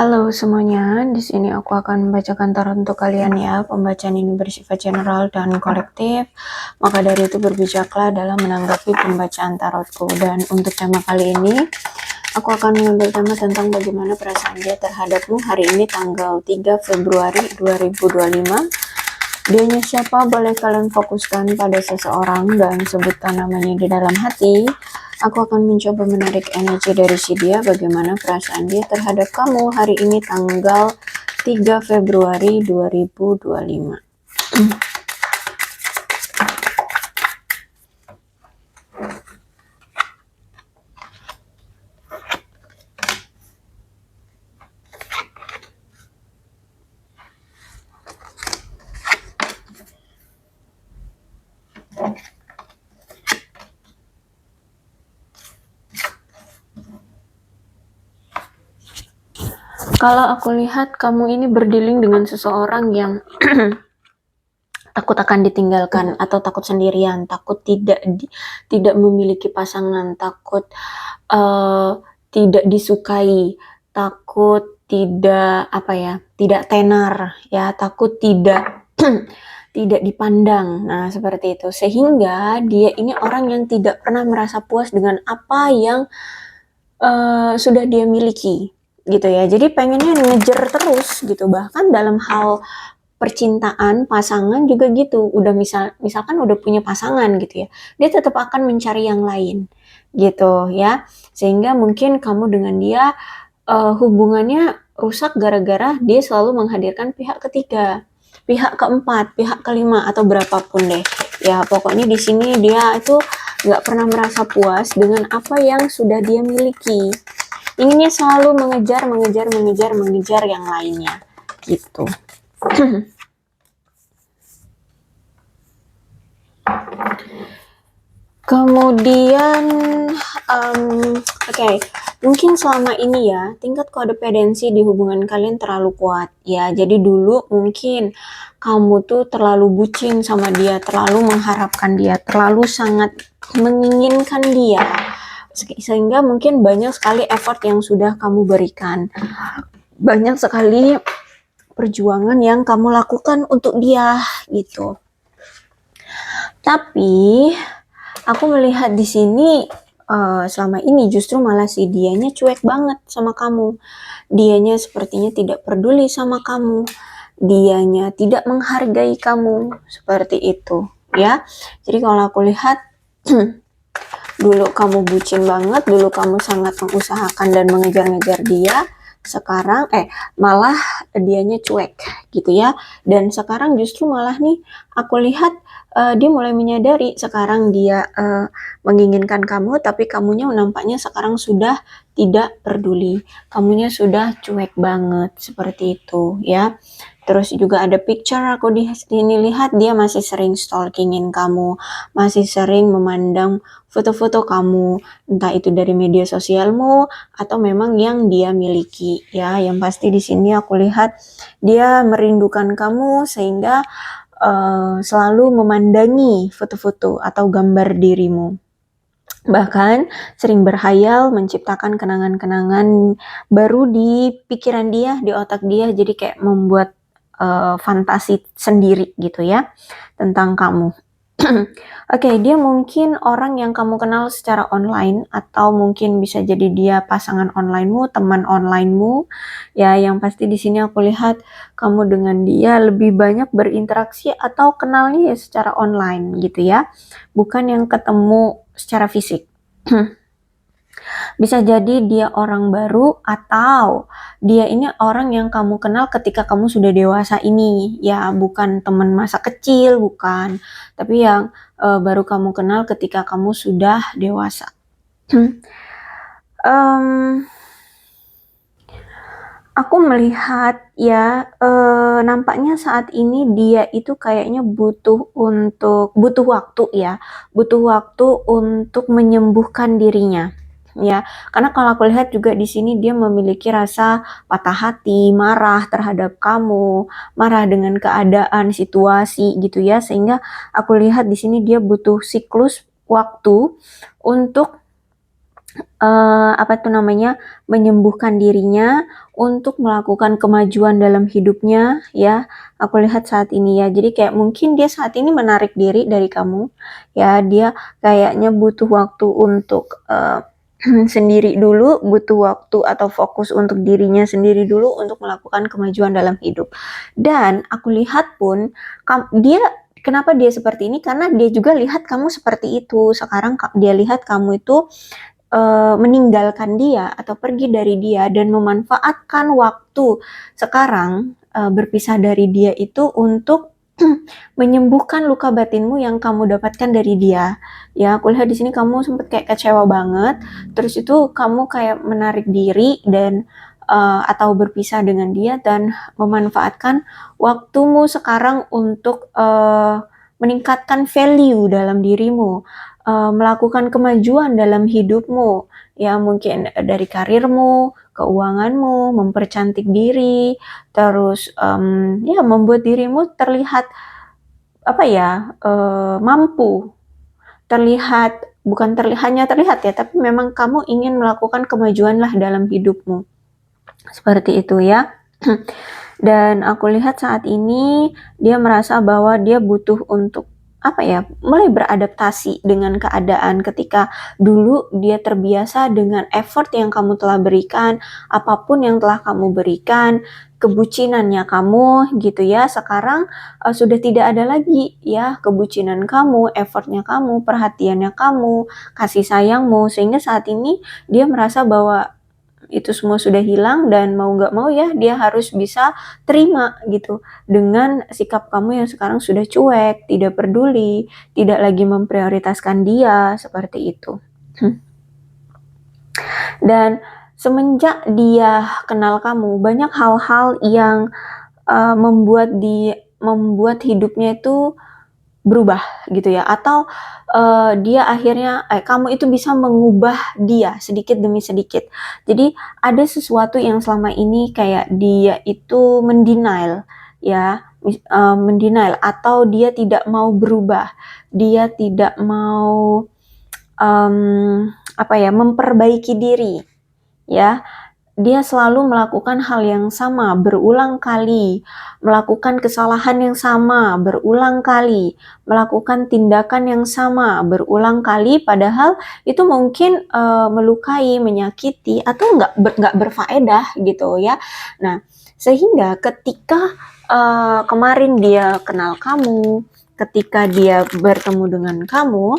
Halo semuanya, di sini aku akan membacakan tarot untuk kalian ya. Pembacaan ini bersifat general dan kolektif, maka dari itu berbijaklah dalam menanggapi pembacaan tarotku. Dan untuk tema kali ini, aku akan mengambil tema tentang bagaimana perasaan dia terhadapmu hari ini tanggal 3 Februari 2025. Dianya siapa? Boleh kalian fokuskan pada seseorang dan sebutkan namanya di dalam hati. Aku akan mencoba menarik energi dari si dia, bagaimana perasaan dia terhadap kamu hari ini tanggal 3 Februari 2025. Kalau aku lihat kamu ini berdealing dengan seseorang yang takut akan ditinggalkan atau takut sendirian, takut tidak memiliki pasangan, takut tidak disukai, takut tidak tidak tenar ya, takut tidak tidak dipandang. Nah, seperti itu. Sehingga dia ini orang yang tidak pernah merasa puas dengan apa yang sudah dia miliki gitu ya. Jadi pengennya ngejar terus gitu. Bahkan dalam hal percintaan, pasangan juga gitu. Udah misalkan udah punya pasangan gitu ya. Dia tetap akan mencari yang lain gitu ya. Sehingga mungkin kamu dengan dia hubungannya rusak gara-gara dia selalu menghadirkan pihak ketiga, pihak keempat, pihak kelima atau berapapun deh. Ya pokoknya di sini dia itu nggak pernah merasa puas dengan apa yang sudah dia miliki. Inginnya selalu mengejar yang lainnya gitu. Kemudian, oke, mungkin selama ini ya, tingkat kodependensi di hubungan kalian terlalu kuat. Ya, jadi dulu mungkin kamu tuh terlalu bucin sama dia, terlalu mengharapkan dia, terlalu sangat menginginkan dia. Sehingga mungkin banyak sekali effort yang sudah kamu berikan. Banyak sekali perjuangan yang kamu lakukan untuk dia, gitu. Tapi aku melihat di sini selama ini justru malah si dianya cuek banget sama kamu. Dianya sepertinya tidak peduli sama kamu. Dianya tidak menghargai kamu, seperti itu ya. Jadi kalau aku lihat dulu kamu bucin banget, dulu kamu sangat mengusahakan dan mengejar-ngejar dia, sekarang malah dianya cuek gitu ya. Dan sekarang justru malah nih aku lihat dia mulai menyadari sekarang dia menginginkan kamu, tapi kamunya nampaknya sekarang sudah tidak peduli, kamunya sudah cuek banget, seperti itu ya. Terus juga ada picture aku di sini lihat dia masih sering stalkingin kamu, masih sering memandang foto-foto kamu, entah itu dari media sosialmu atau memang yang dia miliki ya. Yang pasti di sini aku lihat dia merindukan kamu sehingga selalu memandangi foto-foto atau gambar dirimu. Bahkan sering berhayal menciptakan kenangan-kenangan baru di pikiran dia, di otak dia, jadi kayak membuat fantasi sendiri gitu ya tentang kamu. Oke, dia mungkin orang yang kamu kenal secara online atau mungkin bisa jadi dia pasangan onlinemu, teman onlinemu. Ya, yang pasti di sini aku lihat kamu dengan dia lebih banyak berinteraksi atau kenalnya ya secara online gitu ya. Bukan yang ketemu secara fisik. Bisa jadi dia orang baru atau dia ini orang yang kamu kenal ketika kamu sudah dewasa ini. Ya, bukan teman masa kecil, bukan. Tapi yang baru kamu kenal ketika kamu sudah dewasa. Aku melihat ya, nampaknya saat ini dia itu kayaknya butuh waktu ya, butuh waktu untuk menyembuhkan dirinya. Ya, karena kalau aku lihat juga di sini dia memiliki rasa patah hati, marah terhadap kamu, marah dengan keadaan, situasi gitu ya, sehingga aku lihat di sini dia butuh siklus waktu untuk apa tuh namanya, menyembuhkan dirinya untuk melakukan kemajuan dalam hidupnya ya, aku lihat saat ini ya. Jadi kayak mungkin dia saat ini menarik diri dari kamu ya, dia kayaknya butuh waktu untuk, sendiri dulu, butuh waktu atau fokus untuk dirinya sendiri dulu untuk melakukan kemajuan dalam hidup. Dan aku lihat pun dia kenapa dia seperti ini, karena dia juga lihat kamu seperti itu. Sekarang dia lihat kamu itu meninggalkan dia atau pergi dari dia dan memanfaatkan waktu sekarang berpisah dari dia itu untuk menyembuhkan luka batinmu yang kamu dapatkan dari dia. Ya, aku lihat di sini kamu sempet kayak kecewa banget, terus itu kamu kayak menarik diri dan atau berpisah dengan dia dan memanfaatkan waktumu sekarang untuk meningkatkan value dalam dirimu, melakukan kemajuan dalam hidupmu, ya mungkin dari karirmu, keuanganmu, mempercantik diri, terus ya membuat dirimu terlihat apa ya, mampu, terlihat bukan hanya terlihat ya, tapi memang kamu ingin melakukan kemajuan lah dalam hidupmu. Seperti itu ya. Dan aku lihat saat ini dia merasa bahwa dia butuh untuk apa ya, mulai beradaptasi dengan keadaan ketika dulu dia terbiasa dengan effort yang kamu telah berikan, apapun yang telah kamu berikan, kebucinannya kamu gitu ya, sekarang sudah tidak ada lagi ya kebucinan kamu, effortnya kamu, perhatiannya kamu, kasih sayangmu, sehingga saat ini dia merasa bahwa itu semua sudah hilang dan mau nggak mau ya dia harus bisa terima gitu dengan sikap kamu yang sekarang sudah cuek, tidak peduli, tidak lagi memprioritaskan dia, seperti itu. Dan semenjak dia kenal kamu, banyak hal-hal yang membuat hidupnya itu berubah gitu ya, atau dia akhirnya kamu itu bisa mengubah dia sedikit demi sedikit. Jadi ada sesuatu yang selama ini kayak dia itu mendenial ya, mendenial atau dia tidak mau berubah, dia tidak mau apa ya, memperbaiki diri ya. Dia selalu melakukan hal yang sama berulang kali, melakukan kesalahan yang sama berulang kali, melakukan tindakan yang sama berulang kali, padahal itu mungkin melukai, menyakiti, atau nggak berfaedah gitu ya. Nah, sehingga ketika kemarin dia kenal kamu, ketika dia bertemu dengan kamu,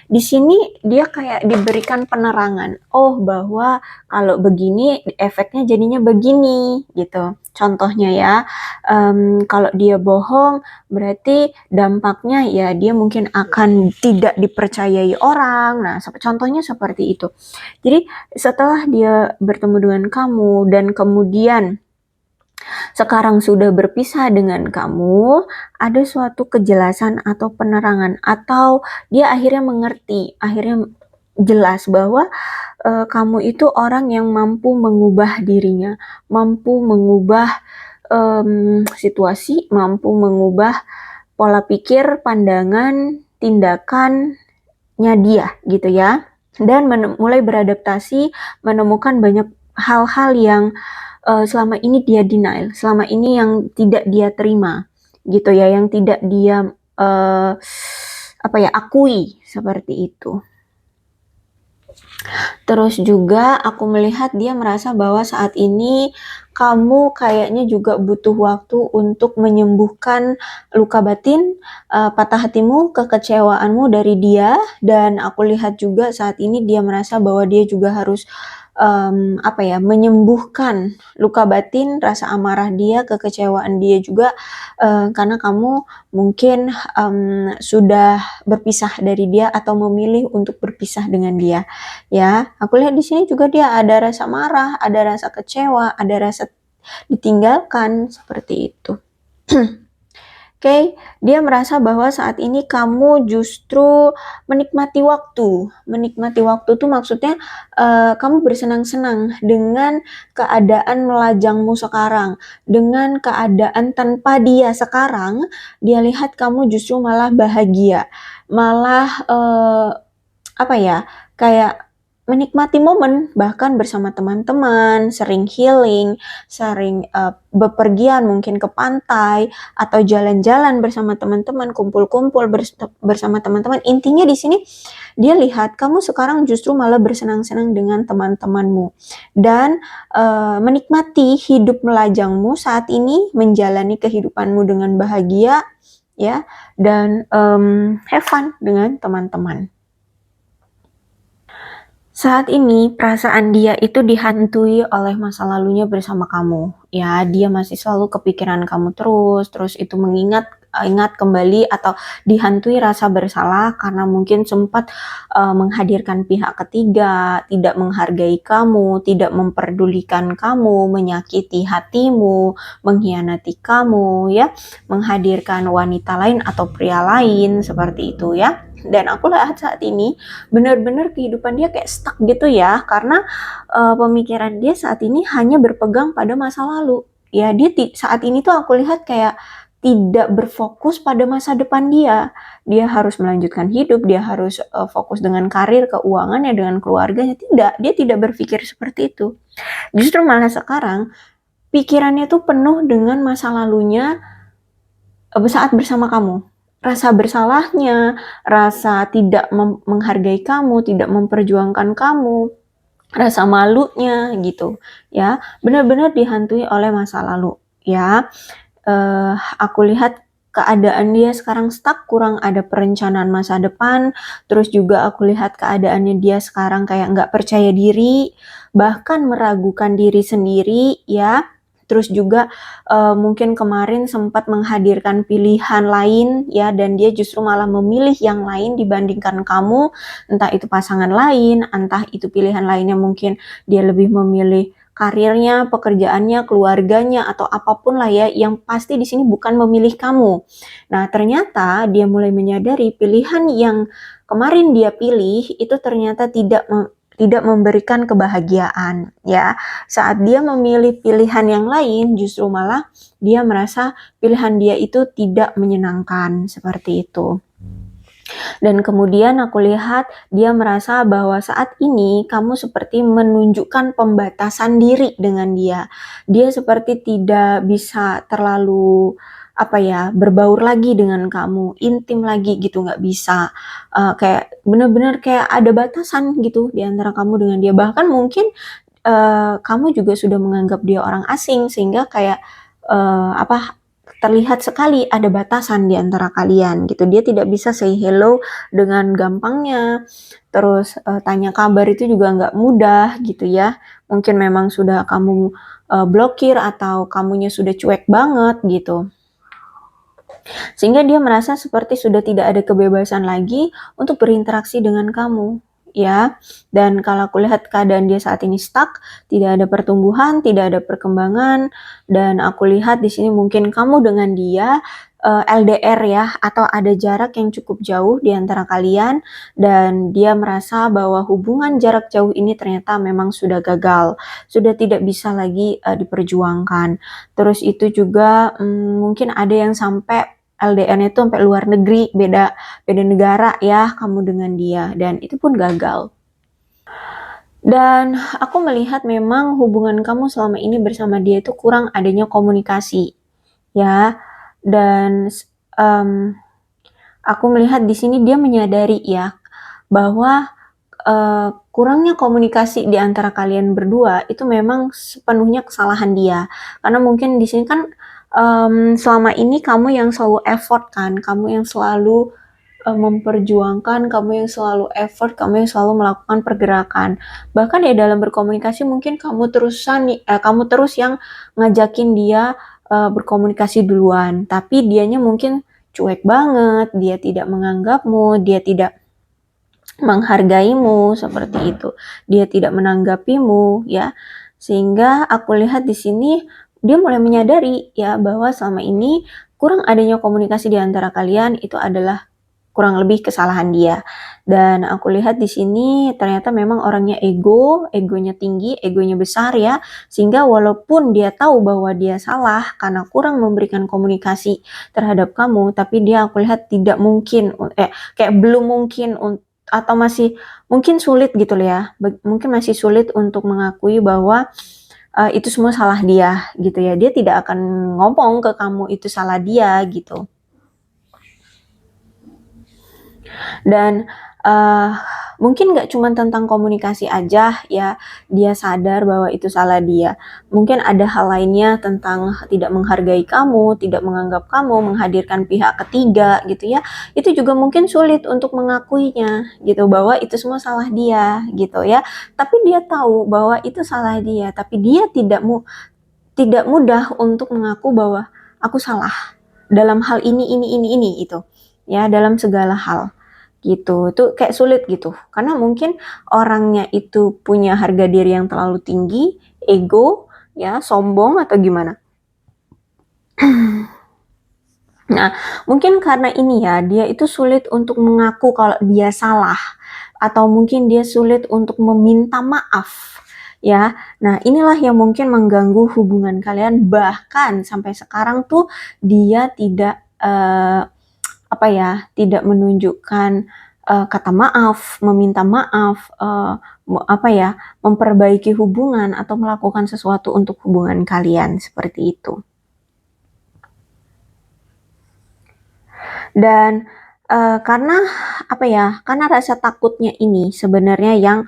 di sini dia kayak diberikan penerangan, oh bahwa kalau begini efeknya jadinya begini gitu. Contohnya ya, kalau dia bohong berarti dampaknya ya dia mungkin akan tidak dipercayai orang. Nah, contohnya seperti itu. Jadi setelah dia bertemu dengan kamu dan kemudian sekarang sudah berpisah dengan kamu, ada suatu kejelasan atau penerangan, atau dia akhirnya mengerti, akhirnya jelas bahwa kamu itu orang yang mampu mengubah dirinya, mampu mengubah situasi, mampu mengubah pola pikir, pandangan, tindakannya dia gitu ya. Dan mulai beradaptasi, menemukan banyak hal-hal yang selama ini dia denial, selama ini yang tidak dia terima gitu ya, yang tidak dia akui, seperti itu. Terus juga aku melihat dia merasa bahwa saat ini kamu kayaknya juga butuh waktu untuk menyembuhkan luka batin, patah hatimu, kekecewaanmu dari dia, dan aku lihat juga saat ini dia merasa bahwa dia juga harus menyembuhkan luka batin, rasa amarah dia, kekecewaan dia juga, karena kamu mungkin sudah berpisah dari dia atau memilih untuk berpisah dengan dia. Ya, aku lihat di sini juga dia ada rasa marah, ada rasa kecewa, ada rasa ditinggalkan, seperti itu. Oke, dia merasa bahwa saat ini kamu justru menikmati waktu. Menikmati waktu itu maksudnya kamu bersenang-senang dengan keadaan melajangmu sekarang, dengan keadaan tanpa dia sekarang. Dia lihat kamu justru malah bahagia, malah kayak menikmati momen, bahkan bersama teman-teman, sering healing, sering bepergian mungkin ke pantai atau jalan-jalan bersama teman-teman, kumpul-kumpul bersama teman-teman. Intinya di sini dia lihat kamu sekarang justru malah bersenang-senang dengan teman-temanmu dan menikmati hidup melajangmu saat ini, menjalani kehidupanmu dengan bahagia ya, dan have fun dengan teman-teman. Saat ini perasaan dia itu dihantui oleh masa lalunya bersama kamu. Ya, dia masih selalu kepikiran kamu terus itu ingat kembali atau dihantui rasa bersalah karena mungkin sempat menghadirkan pihak ketiga, tidak menghargai kamu, tidak memperdulikan kamu, menyakiti hatimu, mengkhianati kamu ya, menghadirkan wanita lain atau pria lain seperti itu ya. Dan aku lihat saat ini benar-benar kehidupan dia kayak stuck gitu ya, karena pemikiran dia saat ini hanya berpegang pada masa lalu. Ya, dia saat ini tuh aku lihat kayak tidak berfokus pada masa depan dia. Dia harus melanjutkan hidup, dia harus fokus dengan karir, keuangannya, dengan keluarganya. Tidak, dia tidak berpikir seperti itu. Justru malah sekarang pikirannya tuh penuh dengan masa lalunya saat bersama kamu. Rasa bersalahnya, rasa tidak menghargai kamu, tidak memperjuangkan kamu, rasa malunya gitu ya, benar-benar dihantui oleh masa lalu ya. Aku lihat keadaan dia sekarang stuck, kurang ada perencanaan masa depan, terus juga aku lihat keadaannya dia sekarang kayak nggak percaya diri, bahkan meragukan diri sendiri ya. Terus juga mungkin kemarin sempat menghadirkan pilihan lain ya, dan dia justru malah memilih yang lain dibandingkan kamu, entah itu pasangan lain, entah itu pilihan lainnya, mungkin dia lebih memilih karirnya, pekerjaannya, keluarganya, atau apapun lah ya, yang pasti di sini bukan memilih kamu. Nah, ternyata dia mulai menyadari pilihan yang kemarin dia pilih itu ternyata tidak memberikan kebahagiaan ya. Saat dia memilih pilihan yang lain, justru malah dia merasa pilihan dia itu tidak menyenangkan, seperti itu. Dan kemudian aku lihat dia merasa bahwa saat ini kamu seperti menunjukkan pembatasan diri dengan dia. Dia seperti tidak bisa terlalu berbaur lagi dengan kamu, intim lagi gitu, nggak bisa. Kayak bener-bener kayak ada batasan gitu di antara kamu dengan dia. Bahkan mungkin kamu juga sudah menganggap dia orang asing, sehingga kayak terlihat sekali ada batasan di antara kalian gitu. Dia tidak bisa say hello dengan gampangnya. Terus tanya kabar itu juga nggak mudah gitu ya. Mungkin memang sudah kamu blokir atau kamunya sudah cuek banget gitu. Sehingga dia merasa seperti sudah tidak ada kebebasan lagi untuk berinteraksi dengan kamu ya. Dan kalau aku lihat keadaan dia saat ini stuck, tidak ada pertumbuhan, tidak ada perkembangan, dan aku lihat di sini mungkin kamu dengan dia LDR ya, atau ada jarak yang cukup jauh di antara kalian, dan dia merasa bahwa hubungan jarak jauh ini ternyata memang sudah gagal, sudah tidak bisa lagi diperjuangkan. Terus itu juga mungkin ada yang sampai LDR-nya itu sampai luar negeri, beda negara ya kamu dengan dia, dan itu pun gagal. Dan aku melihat memang hubungan kamu selama ini bersama dia itu kurang adanya komunikasi ya. Dan aku melihat di sini dia menyadari ya bahwa kurangnya komunikasi di antara kalian berdua itu memang sepenuhnya kesalahan dia. Karena mungkin di sini kan selama ini kamu yang selalu effort kan, kamu yang selalu memperjuangkan, kamu yang selalu effort, kamu yang selalu melakukan pergerakan. Bahkan ya dalam berkomunikasi mungkin kamu terus yang ngajakin dia berkomunikasi duluan, tapi dianya mungkin cuek banget, dia tidak menganggapmu, dia tidak menghargaimu seperti itu, dia tidak menanggapimu ya. Sehingga aku lihat di sini dia mulai menyadari ya bahwa selama ini kurang adanya komunikasi di antara kalian itu adalah kurang lebih kesalahan dia. Dan aku lihat di sini ternyata memang orangnya egonya tinggi, egonya besar ya, sehingga walaupun dia tahu bahwa dia salah karena kurang memberikan komunikasi terhadap kamu, tapi dia aku lihat belum mungkin atau masih mungkin sulit gitu loh ya, mungkin masih sulit untuk mengakui bahwa itu semua salah dia gitu ya. Dia tidak akan ngomong ke kamu itu salah dia gitu. Dan mungkin nggak cuma tentang komunikasi aja ya, dia sadar bahwa itu salah dia. Mungkin ada hal lainnya tentang tidak menghargai kamu, tidak menganggap kamu, menghadirkan pihak ketiga gitu ya. Itu juga mungkin sulit untuk mengakuinya gitu, bahwa itu semua salah dia gitu ya. Tapi dia tahu bahwa itu salah dia, tapi dia tidak mudah untuk mengaku bahwa aku salah dalam hal ini itu ya, dalam segala hal gitu. Itu kayak sulit gitu, karena mungkin orangnya itu punya harga diri yang terlalu tinggi, ego ya, sombong atau gimana. Nah, mungkin karena ini ya, dia itu sulit untuk mengaku kalau dia salah, atau mungkin dia sulit untuk meminta maaf ya. Nah, inilah yang mungkin mengganggu hubungan kalian, bahkan sampai sekarang tuh dia tidak tidak menunjukkan kata maaf, meminta maaf, memperbaiki hubungan atau melakukan sesuatu untuk hubungan kalian, seperti itu. Dan karena rasa takutnya ini sebenarnya yang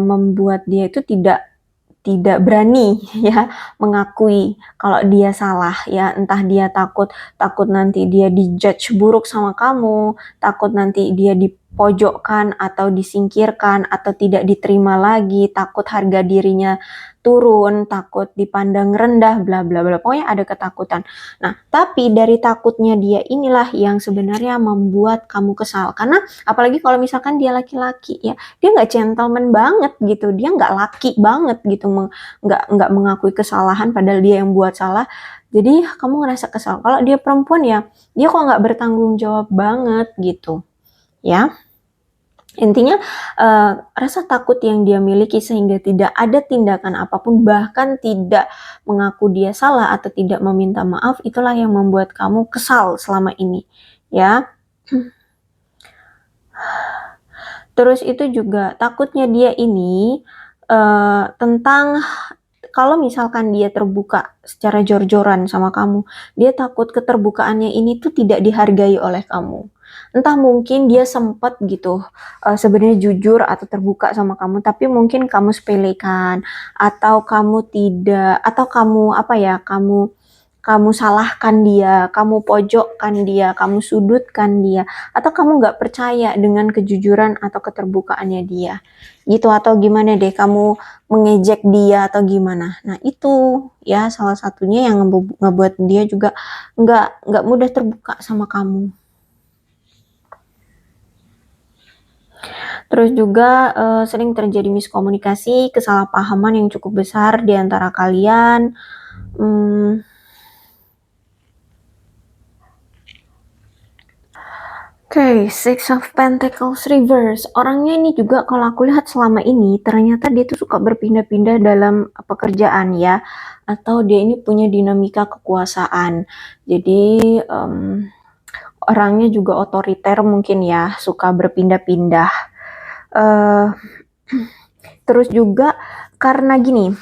membuat dia itu tidak berani ya mengakui kalau dia salah ya. Entah dia takut nanti dia dijudge buruk sama kamu, takut nanti dia dipojokkan atau disingkirkan atau tidak diterima lagi, takut harga dirinya turun, takut dipandang rendah, bla bla bla. Pokoknya ada ketakutan. Nah, tapi dari takutnya dia inilah yang sebenarnya membuat kamu kesal. Karena apalagi kalau misalkan dia laki-laki ya, dia nggak gentleman banget gitu, dia nggak laki banget gitu, nggak mengakui kesalahan padahal dia yang buat salah. Jadi kamu ngerasa kesal. Kalau dia perempuan ya, dia kok nggak bertanggung jawab banget gitu ya. Intinya rasa takut yang dia miliki sehingga tidak ada tindakan apapun, bahkan tidak mengaku dia salah atau tidak meminta maaf, itulah yang membuat kamu kesal selama ini ya. Terus itu juga takutnya dia ini tentang kalau misalkan dia terbuka secara jor-joran sama kamu, dia takut keterbukaannya ini tuh tidak dihargai oleh kamu. Entah mungkin dia sempat gitu sebenarnya jujur atau terbuka sama kamu, tapi mungkin kamu sepelekan atau kamu tidak, atau kamu salahkan dia, kamu pojokkan dia, kamu sudutkan dia, atau kamu nggak percaya dengan kejujuran atau keterbukaannya dia gitu, atau gimana deh, kamu mengejek dia atau gimana. Nah itu ya salah satunya yang ngebuat dia juga nggak mudah terbuka sama kamu. Terus juga sering terjadi miskomunikasi, kesalahpahaman yang cukup besar di antara kalian. Oke, Six of Pentacles reverse. Orangnya ini juga kalau aku lihat selama ini, ternyata dia tuh suka berpindah-pindah dalam pekerjaan ya. Atau dia ini punya dinamika kekuasaan. Jadi orangnya juga otoriter mungkin ya, suka berpindah-pindah. Terus juga karena gini,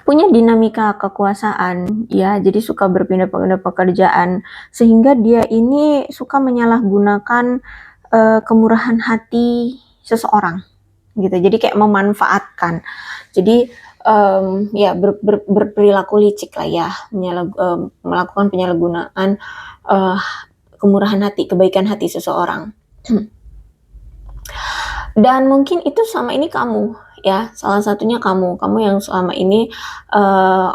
punya dinamika kekuasaan ya, jadi suka berpindah-pindah pekerjaan, sehingga dia ini suka menyalahgunakan kemurahan hati seseorang gitu. Jadi kayak memanfaatkan, jadi berperilaku licik lah ya, melakukan penyalahgunaan kemurahan hati, kebaikan hati seseorang. Dan mungkin itu sama ini kamu ya, salah satunya kamu yang selama ini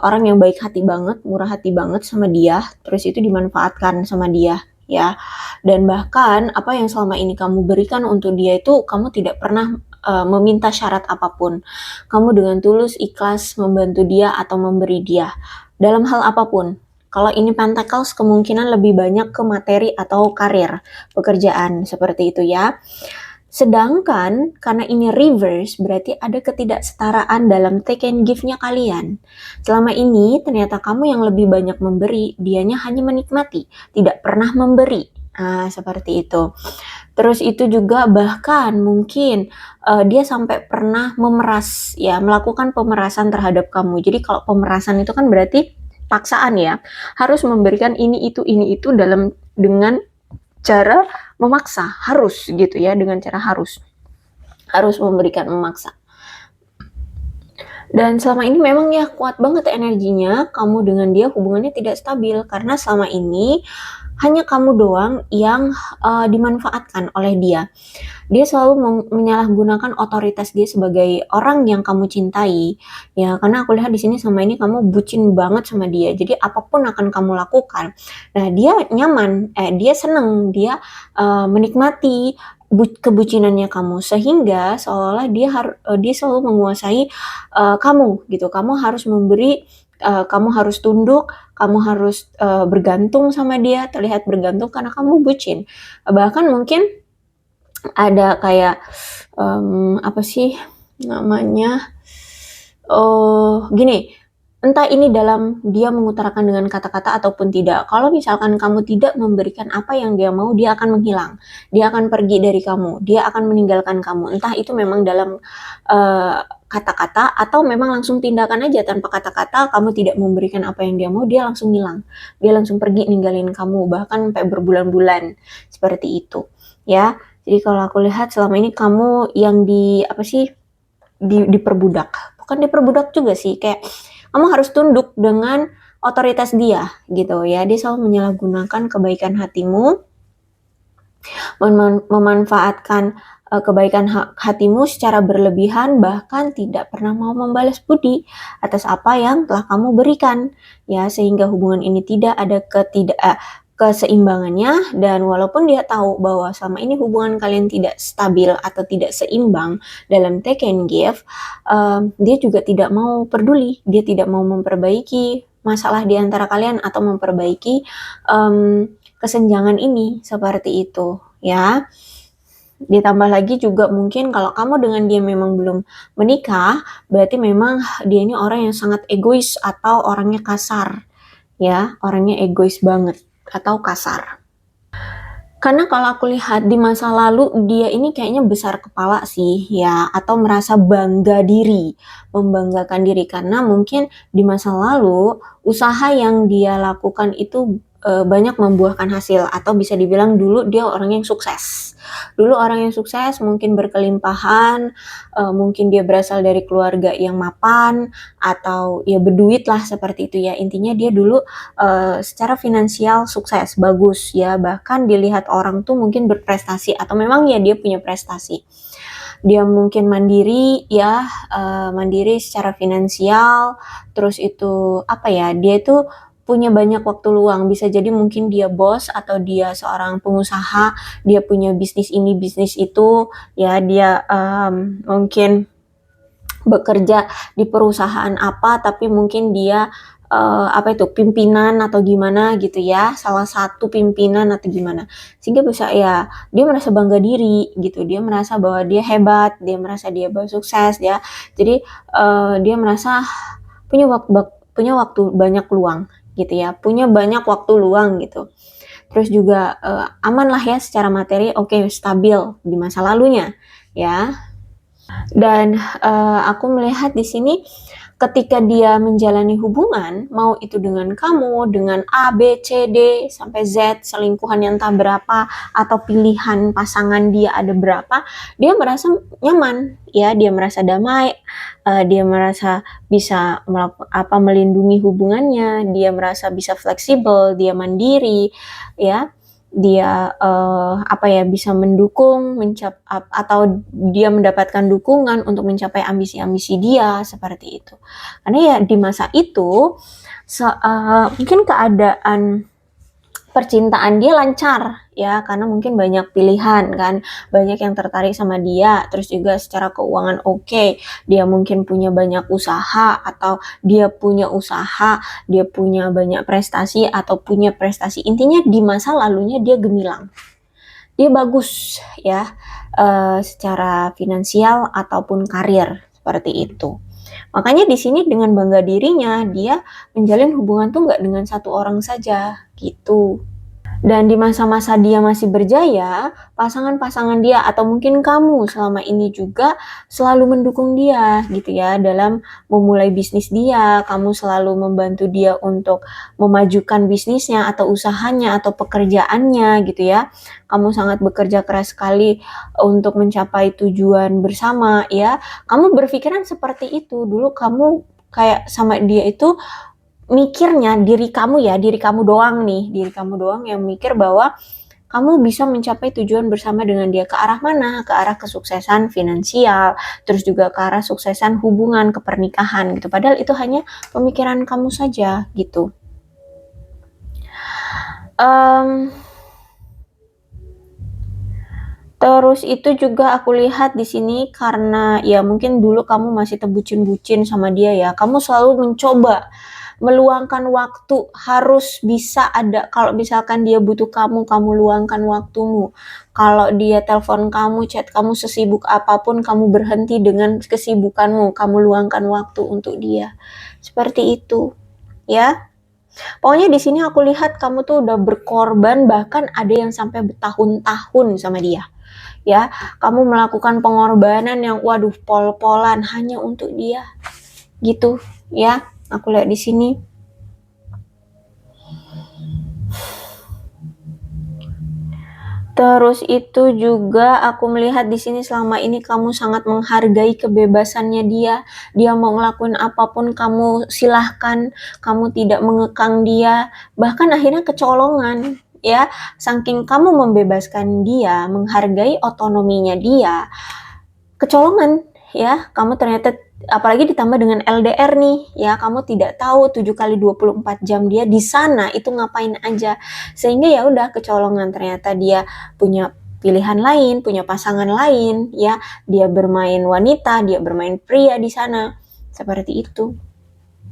orang yang baik hati banget, murah hati banget sama dia, terus itu dimanfaatkan sama dia ya. Dan bahkan apa yang selama ini kamu berikan untuk dia itu kamu tidak pernah meminta syarat apapun. Kamu dengan tulus ikhlas membantu dia atau memberi dia dalam hal apapun. Kalau ini Pentacles kemungkinan lebih banyak ke materi atau karir, pekerjaan, seperti itu ya. Sedangkan karena ini reverse, berarti ada ketidaksetaraan dalam take and give-nya kalian. Selama ini ternyata kamu yang lebih banyak memberi, dianya hanya menikmati, tidak pernah memberi. Seperti itu. Terus itu juga bahkan mungkin dia sampai pernah memeras ya, melakukan pemerasan terhadap kamu. Jadi kalau pemerasan itu kan berarti paksaan ya, harus memberikan ini itu dengan cara memaksa, harus gitu ya, dengan cara harus memberikan, memaksa. Dan selama ini memang ya kuat banget energinya, kamu dengan dia hubungannya tidak stabil karena selama ini hanya kamu doang yang dimanfaatkan oleh dia. Dia selalu menyalahgunakan otoritas dia sebagai orang yang kamu cintai. Ya, karena aku lihat di sini sama ini kamu bucin banget sama dia. Jadi apapun akan kamu lakukan. Nah, dia nyaman, dia seneng, dia menikmati kebucinannya kamu sehingga seolah dia selalu menguasai kamu gitu. Kamu harus memberi, kamu harus tunduk, kamu harus bergantung sama dia, terlihat bergantung karena kamu bucin. Bahkan mungkin ada kayak apa sih namanya? Gini, entah ini dalam dia mengutarakan dengan kata-kata ataupun tidak. Kalau misalkan kamu tidak memberikan apa yang dia mau, dia akan menghilang. Dia akan pergi dari kamu. Dia akan meninggalkan kamu. Entah itu memang dalam kata-kata atau memang langsung tindakan aja tanpa kata-kata. Kamu tidak memberikan apa yang dia mau, dia langsung hilang. Dia langsung pergi ninggalin kamu, bahkan sampai berbulan-bulan seperti itu. Ya, jadi kalau aku lihat selama ini kamu yang diperbudak. Bukan diperbudak juga sih, kayak kamu harus tunduk dengan otoritas dia gitu ya. Dia selalu menyalahgunakan kebaikan hatimu, memanfaatkan kebaikan hatimu secara berlebihan, bahkan tidak pernah mau membalas budi atas apa yang telah kamu berikan ya, sehingga hubungan ini tidak ada keseimbangannya. Dan walaupun dia tahu bahwa selama ini hubungan kalian tidak stabil atau tidak seimbang dalam take and give, dia juga tidak mau peduli, dia tidak mau memperbaiki masalah di antara kalian atau memperbaiki kesenjangan ini, seperti itu ya. Ditambah lagi juga mungkin kalau kamu dengan dia memang belum menikah, berarti memang dia ini orang yang sangat egois atau orangnya kasar ya, orangnya egois banget atau kasar. Karena kalau aku lihat di masa lalu dia ini kayaknya besar kepala sih ya, atau merasa bangga diri, membanggakan diri karena mungkin di masa lalu usaha yang dia lakukan itu banyak membuahkan hasil, atau bisa dibilang dulu dia orang yang sukses. Dulu orang yang sukses, mungkin berkelimpahan, mungkin dia berasal dari keluarga yang mapan atau ya berduit lah seperti itu ya. Intinya dia dulu secara finansial sukses, bagus ya, bahkan dilihat orang tuh mungkin berprestasi atau memang ya dia punya prestasi. Dia mungkin mandiri ya, mandiri secara finansial, terus itu apa ya, dia itu punya banyak waktu luang, bisa jadi mungkin dia bos atau dia seorang pengusaha, dia punya bisnis ini, bisnis itu, ya dia mungkin bekerja di perusahaan apa, tapi mungkin dia pimpinan atau gimana gitu ya, salah satu pimpinan atau gimana, sehingga bisa ya dia merasa bangga diri gitu, dia merasa bahwa dia hebat, dia merasa dia sukses ya, jadi dia merasa punya waktu banyak luang gitu ya, punya banyak waktu luang gitu. Terus juga aman lah ya secara materi, oke, stabil di masa lalunya ya. Dan aku melihat di sini ketika dia menjalani hubungan, mau itu dengan kamu, dengan A, B, C, D, sampai Z, selingkuhan yang tak berapa, atau pilihan pasangan dia ada berapa, dia merasa nyaman, ya, dia merasa damai, dia merasa bisa melindungi hubungannya, dia merasa bisa fleksibel, dia mandiri, ya. Dia bisa mendukung atau dia mendapatkan dukungan untuk mencapai ambisi-ambisi dia, seperti itu. Karena ya di masa itu mungkin keadaan percintaan dia lancar ya, karena mungkin banyak pilihan kan, banyak yang tertarik sama dia, terus juga secara keuangan oke, dia mungkin punya banyak usaha atau dia punya usaha, dia punya banyak prestasi atau punya prestasi, intinya di masa lalunya dia gemilang, dia bagus ya, secara finansial ataupun karir, seperti itu. Makanya di sini dengan bangga dirinya dia menjalin hubungan tuh nggak dengan satu orang saja gitu. Dan di masa-masa dia masih berjaya, pasangan-pasangan dia atau mungkin kamu selama ini juga selalu mendukung dia gitu ya dalam memulai bisnis dia. Kamu selalu membantu dia untuk memajukan bisnisnya atau usahanya atau pekerjaannya gitu ya. Kamu sangat bekerja keras sekali untuk mencapai tujuan bersama ya. Kamu berpikiran seperti itu. Dulu kamu kayak sama dia itu mikirnya diri kamu doang yang mikir bahwa kamu bisa mencapai tujuan bersama dengan dia. Ke arah mana? Ke arah kesuksesan finansial, terus juga ke arah suksesan hubungan, kepernikahan gitu. Padahal itu hanya pemikiran kamu saja gitu. Terus itu juga aku lihat di sini karena ya mungkin dulu kamu masih terbucin-bucin sama dia ya. Kamu selalu mencoba meluangkan waktu, harus bisa ada. Kalau misalkan dia butuh kamu, kamu luangkan waktumu. Kalau dia telepon kamu, chat kamu, sesibuk apapun, kamu berhenti dengan kesibukanmu, kamu luangkan waktu untuk dia. Seperti itu, ya. Pokoknya di sini aku lihat kamu tuh udah berkorban, bahkan ada yang sampai bertahun-tahun sama dia. Ya, kamu melakukan pengorbanan yang waduh pol-polan hanya untuk dia. Gitu, ya. Aku lihat di sini. Terus itu juga aku melihat di sini selama ini kamu sangat menghargai kebebasannya dia. Dia mau ngelakuin apapun kamu silahkan, kamu tidak mengekang dia, bahkan akhirnya kecolongan ya. Saking kamu membebaskan dia, menghargai otonominya dia, kecolongan ya. Kamu ternyata apalagi ditambah dengan LDR nih ya, kamu tidak tahu 7 kali 24 jam dia di sana itu ngapain aja, sehingga ya udah kecolongan. Ternyata dia punya pilihan lain, punya pasangan lain ya, dia bermain wanita, dia bermain pria di sana, seperti itu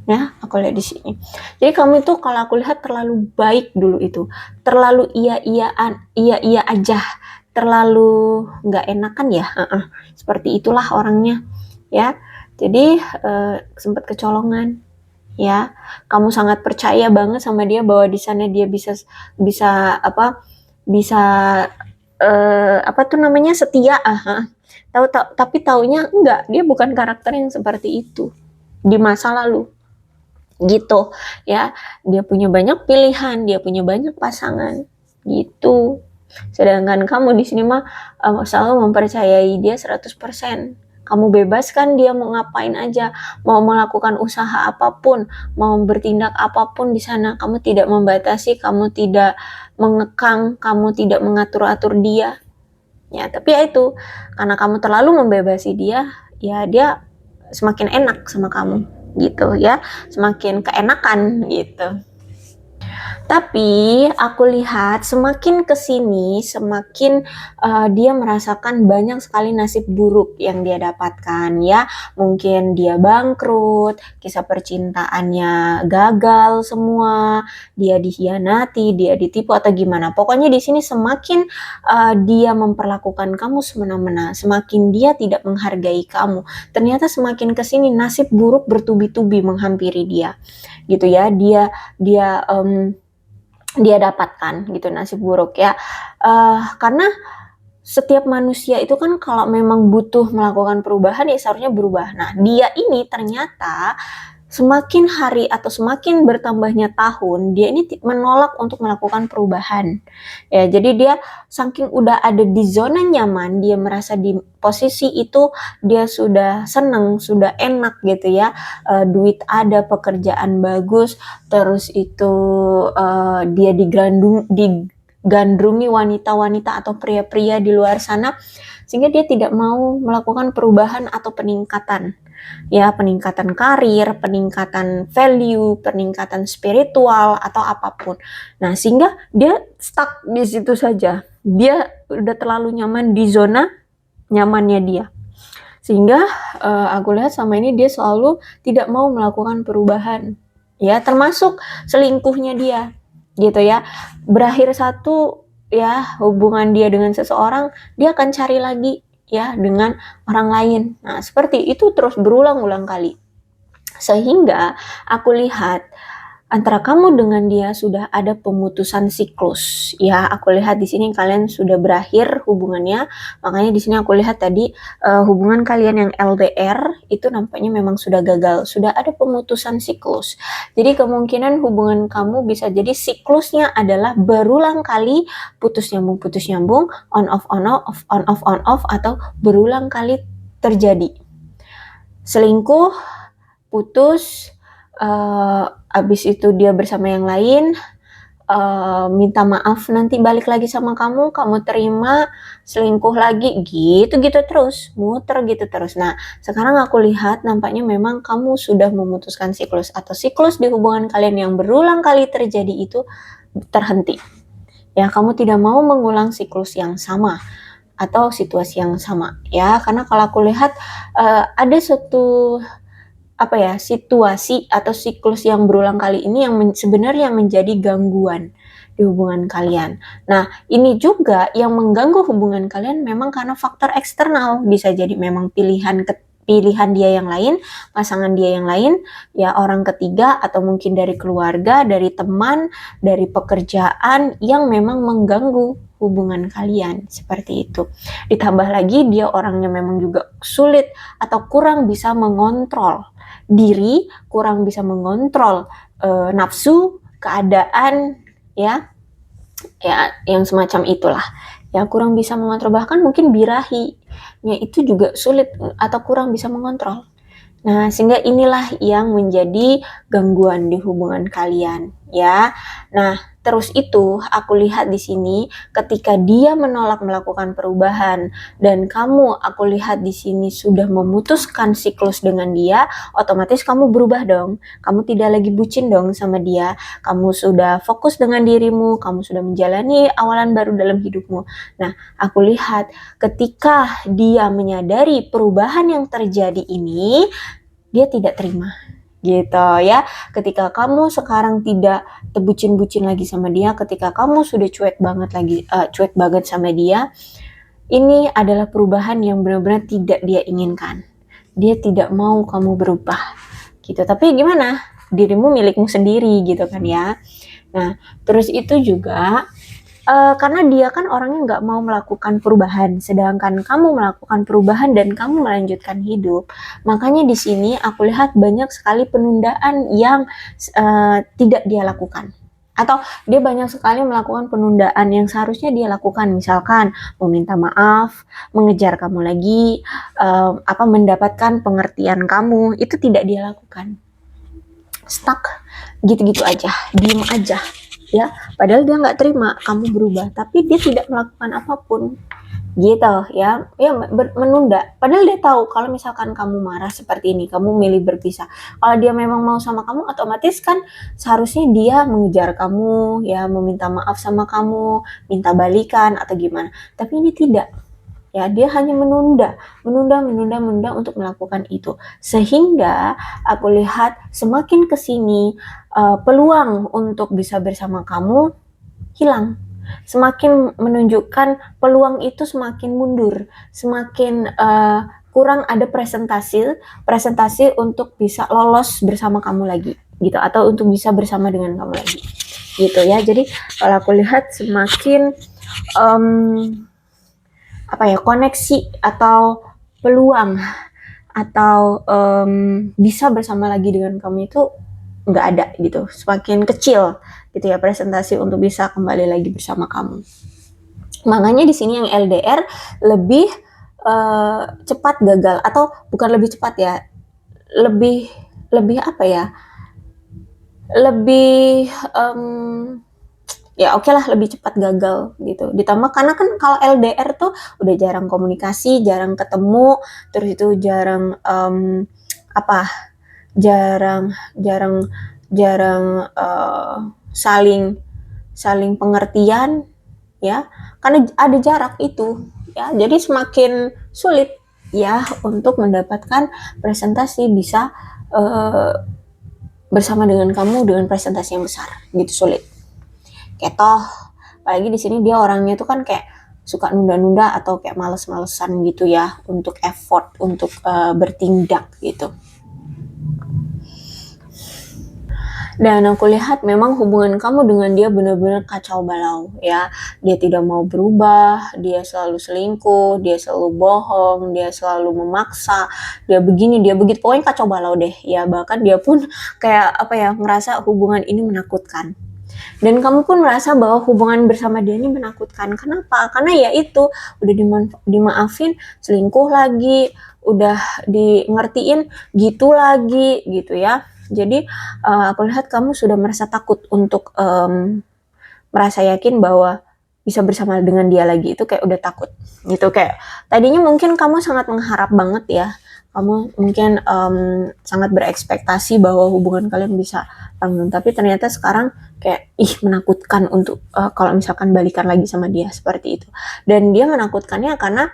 ya. Aku lihat di sini. Jadi kamu itu kalau aku lihat terlalu baik dulu itu, terlalu iya aja, terlalu nggak enakan ya. Seperti itulah orangnya ya. Jadi sempat kecolongan ya. Kamu sangat percaya banget sama dia bahwa di sana dia bisa setia. Tapi taunya enggak, dia bukan karakter yang seperti itu di masa lalu gitu ya. Dia punya banyak pilihan, dia punya banyak pasangan gitu. Sedangkan kamu di sini mah selalu mempercayai dia 100%. Kamu bebaskan dia mau ngapain aja, mau melakukan usaha apapun, mau bertindak apapun di sana. Kamu tidak membatasi, kamu tidak mengekang, kamu tidak mengatur-atur dia. Ya, tapi ya itu, karena kamu terlalu membebasi dia, ya dia semakin enak sama kamu gitu ya, semakin keenakan gitu. Tapi aku lihat semakin kesini, semakin dia merasakan banyak sekali nasib buruk yang dia dapatkan ya. Mungkin dia bangkrut, kisah percintaannya gagal semua, dia dikhianati, dia ditipu atau gimana. Pokoknya di sini semakin dia memperlakukan kamu semena-mena, semakin dia tidak menghargai kamu. Ternyata semakin kesini nasib buruk bertubi-tubi menghampiri dia, gitu ya. Dia dapatkan gitu nasib buruk ya. Karena setiap manusia itu kan kalau memang butuh melakukan perubahan ya seharusnya berubah. Nah, dia ini ternyata semakin hari atau semakin bertambahnya tahun, dia ini menolak untuk melakukan perubahan. Ya, jadi dia saking udah ada di zona nyaman, dia merasa di posisi itu dia sudah seneng, sudah enak gitu ya. Duit ada, pekerjaan bagus, terus itu dia digandrungi wanita-wanita atau pria-pria di luar sana, sehingga dia tidak mau melakukan perubahan atau peningkatan. Ya, peningkatan karir, peningkatan value, peningkatan spiritual atau apapun. Nah, sehingga dia stuck di situ saja. Dia udah terlalu nyaman di zona nyamannya dia. Sehingga aku lihat sama ini dia selalu tidak mau melakukan perubahan. Ya, termasuk selingkuhnya dia. Gitu ya. Berakhir satu ya hubungan dia dengan seseorang, dia akan cari lagi ya dengan orang lain. Nah, seperti itu terus berulang-ulang kali. Sehingga aku lihat antara kamu dengan dia sudah ada pemutusan siklus. Ya, aku lihat di sini kalian sudah berakhir hubungannya. Makanya di sini aku lihat tadi hubungan kalian yang LDR itu nampaknya memang sudah gagal, sudah ada pemutusan siklus. Jadi kemungkinan hubungan kamu bisa jadi siklusnya adalah berulang kali putus nyambung, on off on off, on off on off, atau berulang kali terjadi. Selingkuh, putus, abis itu dia bersama yang lain, minta maaf nanti balik lagi sama kamu terima, selingkuh lagi, gitu-gitu terus, muter gitu terus. Nah, sekarang aku lihat nampaknya memang kamu sudah memutuskan siklus, atau siklus di hubungan kalian yang berulang kali terjadi itu terhenti. Ya, kamu tidak mau mengulang siklus yang sama atau situasi yang sama, ya, karena kalau aku lihat ada suatu situasi atau siklus yang berulang kali ini yang sebenarnya menjadi gangguan di hubungan kalian. Nah, ini juga yang mengganggu hubungan kalian memang karena faktor eksternal. Bisa jadi memang pilihan dia yang lain, pasangan dia yang lain, ya orang ketiga, atau mungkin dari keluarga, dari teman, dari pekerjaan yang memang mengganggu hubungan kalian, seperti itu. Ditambah lagi dia orangnya memang juga sulit atau kurang bisa mengontrol diri, kurang bisa mengontrol nafsu, keadaan, ya yang semacam itulah, ya kurang bisa mengontrol, bahkan mungkin birahinya itu juga sulit atau kurang bisa mengontrol. Nah, sehingga inilah yang menjadi gangguan di hubungan kalian, ya. Nah, terus itu aku lihat di sini ketika dia menolak melakukan perubahan dan kamu, aku lihat di sini sudah memutuskan siklus dengan dia, otomatis kamu berubah dong. Kamu tidak lagi bucin dong sama dia. Kamu sudah fokus dengan dirimu, kamu sudah menjalani awalan baru dalam hidupmu. Nah, aku lihat ketika dia menyadari perubahan yang terjadi ini, dia tidak terima gitu ya. Ketika kamu sekarang tidak terbucin-bucin lagi sama dia, ketika kamu sudah cuek banget sama dia, ini adalah perubahan yang benar-benar tidak dia inginkan. Dia tidak mau kamu berubah gitu. Tapi gimana? Dirimu milikmu sendiri gitu kan ya. Nah, terus itu juga karena dia kan orangnya nggak mau melakukan perubahan, sedangkan kamu melakukan perubahan dan kamu melanjutkan hidup. Makanya di sini aku lihat banyak sekali penundaan yang tidak dia lakukan. Atau dia banyak sekali melakukan penundaan yang seharusnya dia lakukan. Misalkan meminta maaf, mengejar kamu lagi, mendapatkan pengertian kamu, itu tidak dia lakukan. Stuck gitu-gitu aja, diem aja. Ya, padahal dia nggak terima kamu berubah, tapi dia tidak melakukan apapun gitu ya, menunda. Padahal dia tahu kalau misalkan kamu marah seperti ini, kamu milih berpisah. Kalau dia memang mau sama kamu, otomatis kan seharusnya dia mengejar kamu, ya meminta maaf sama kamu, minta balikan atau gimana. Tapi ini tidak. Ya, dia hanya menunda untuk melakukan itu. Sehingga aku lihat semakin kesini peluang untuk bisa bersama kamu hilang. Semakin menunjukkan peluang itu semakin mundur, semakin kurang ada presentasi untuk bisa lolos bersama kamu lagi gitu, atau untuk bisa bersama dengan kamu lagi gitu ya. Jadi kalau aku lihat semakin koneksi atau peluang atau bisa bersama lagi dengan kamu itu nggak ada gitu, semakin kecil gitu ya presentasi untuk bisa kembali lagi bersama kamu. Makanya di sini yang LDR lebih cepat gagal, atau bukan lebih cepat ya, lebih ya oke lah, lebih cepat gagal gitu. Ditambah karena kan kalau LDR tuh udah jarang komunikasi, jarang ketemu, terus itu jarang saling pengertian ya, karena ada jarak itu ya. Jadi semakin sulit ya untuk mendapatkan presentasi bisa bersama dengan kamu dengan presentasi yang besar gitu, sulit. Ketoh, apalagi di sini dia orangnya tuh kan kayak suka nunda-nunda atau kayak males-malesan gitu ya untuk effort untuk bertindak gitu. Dan aku lihat memang hubungan kamu dengan dia benar-benar kacau balau ya. Dia tidak mau berubah, dia selalu selingkuh, dia selalu bohong, dia selalu memaksa, dia begini, dia begitu, pokoknya kacau balau deh ya. Bahkan dia pun kayak apa ya, ngerasa hubungan ini menakutkan. Dan kamu pun merasa bahwa hubungan bersama dia ini menakutkan. Kenapa? Karena ya itu, udah dimaafin, selingkuh lagi, udah di ngertiin gitu lagi gitu ya. Jadi aku lihat kamu sudah merasa takut untuk merasa yakin bahwa bisa bersama dengan dia lagi, itu kayak udah takut gitu. Kayak tadinya mungkin kamu sangat mengharap banget ya, kamu mungkin sangat berekspektasi bahwa hubungan kalian bisa langgeng, tapi ternyata sekarang kayak menakutkan untuk kalau misalkan balikan lagi sama dia seperti itu. Dan dia menakutkannya karena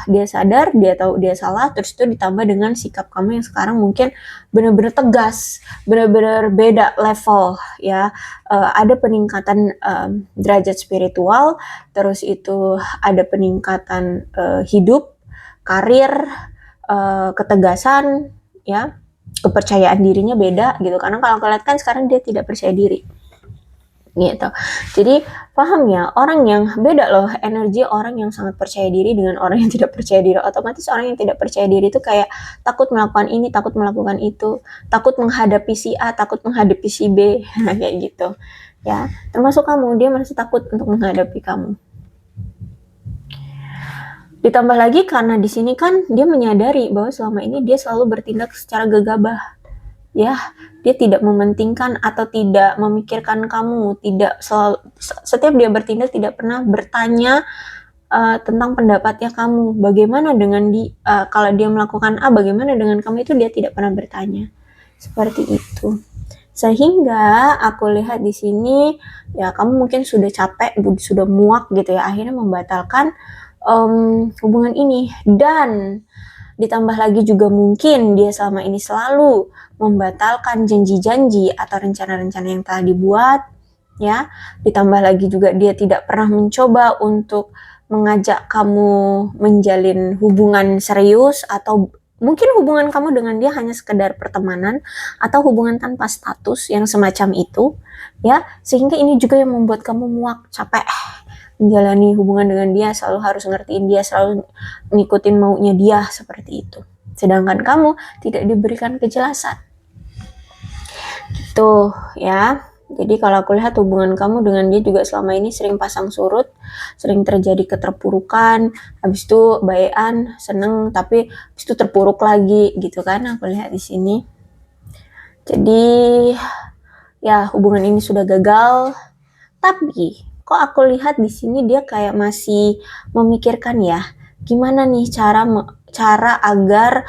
dia sadar, dia tahu dia salah, terus itu ditambah dengan sikap kamu yang sekarang mungkin benar-benar tegas, benar-benar beda level ya. Ada peningkatan derajat spiritual, terus itu ada peningkatan hidup, karir, ketegasan ya, kepercayaan dirinya beda gitu. Karena kalau kalian kan sekarang dia tidak percaya diri gitu. Jadi paham ya, orang yang beda loh energi orang yang sangat percaya diri dengan orang yang tidak percaya diri. Otomatis orang yang tidak percaya diri itu kayak takut melakukan ini, takut melakukan itu, takut menghadapi si A, takut menghadapi si B, kayak gitu ya. Termasuk kamu, dia merasa takut untuk menghadapi kamu. Ditambah lagi karena di sini kan dia menyadari bahwa selama ini dia selalu bertindak secara gegabah. Ya, dia tidak mementingkan atau tidak memikirkan kamu, tidak setiap dia bertindak tidak pernah bertanya tentang pendapatnya kamu. Bagaimana dengan kalau dia melakukan A, bagaimana dengan kamu, itu dia tidak pernah bertanya. Seperti itu. Sehingga aku lihat di sini ya kamu mungkin sudah capek, sudah muak gitu ya, akhirnya membatalkan hubungan ini. Dan ditambah lagi juga mungkin dia selama ini selalu membatalkan janji-janji atau rencana-rencana yang telah dibuat ya. Ditambah lagi juga dia tidak pernah mencoba untuk mengajak kamu menjalin hubungan serius, atau mungkin hubungan kamu dengan dia hanya sekedar pertemanan atau hubungan tanpa status yang semacam itu ya. Sehingga ini juga yang membuat kamu muak, capek menjalani hubungan dengan dia, selalu harus ngertiin dia, selalu ngikutin maunya dia, seperti itu. Sedangkan kamu tidak diberikan kejelasan. Gitu ya. Jadi kalau aku lihat hubungan kamu dengan dia juga selama ini sering pasang surut, sering terjadi keterpurukan, habis itu bayan, seneng, tapi habis itu terpuruk lagi gitu kan, aku lihat di sini. Jadi ya hubungan ini sudah gagal, tapi kok aku lihat di sini dia kayak masih memikirkan ya, gimana nih cara agar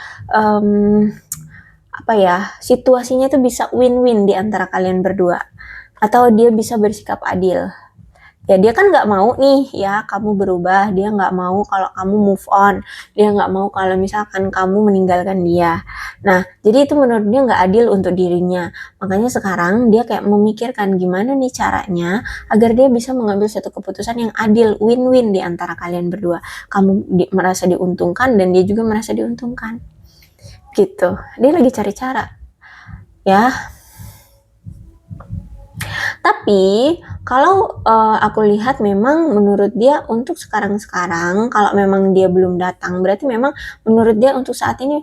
apa ya, situasinya itu bisa win-win di antara kalian berdua, atau dia bisa bersikap adil. Ya dia kan nggak mau nih ya kamu berubah, dia nggak mau kalau kamu move on, dia nggak mau kalau misalkan kamu meninggalkan dia. Nah jadi itu menurut dia nggak adil untuk dirinya, makanya sekarang dia kayak memikirkan gimana nih caranya agar dia bisa mengambil satu keputusan yang adil, win-win di antara kalian berdua. Kamu merasa diuntungkan dan dia juga merasa diuntungkan gitu. Dia lagi cari cara ya. Tapi kalau aku lihat memang menurut dia untuk sekarang-sekarang, kalau memang dia belum datang, berarti memang menurut dia untuk saat ini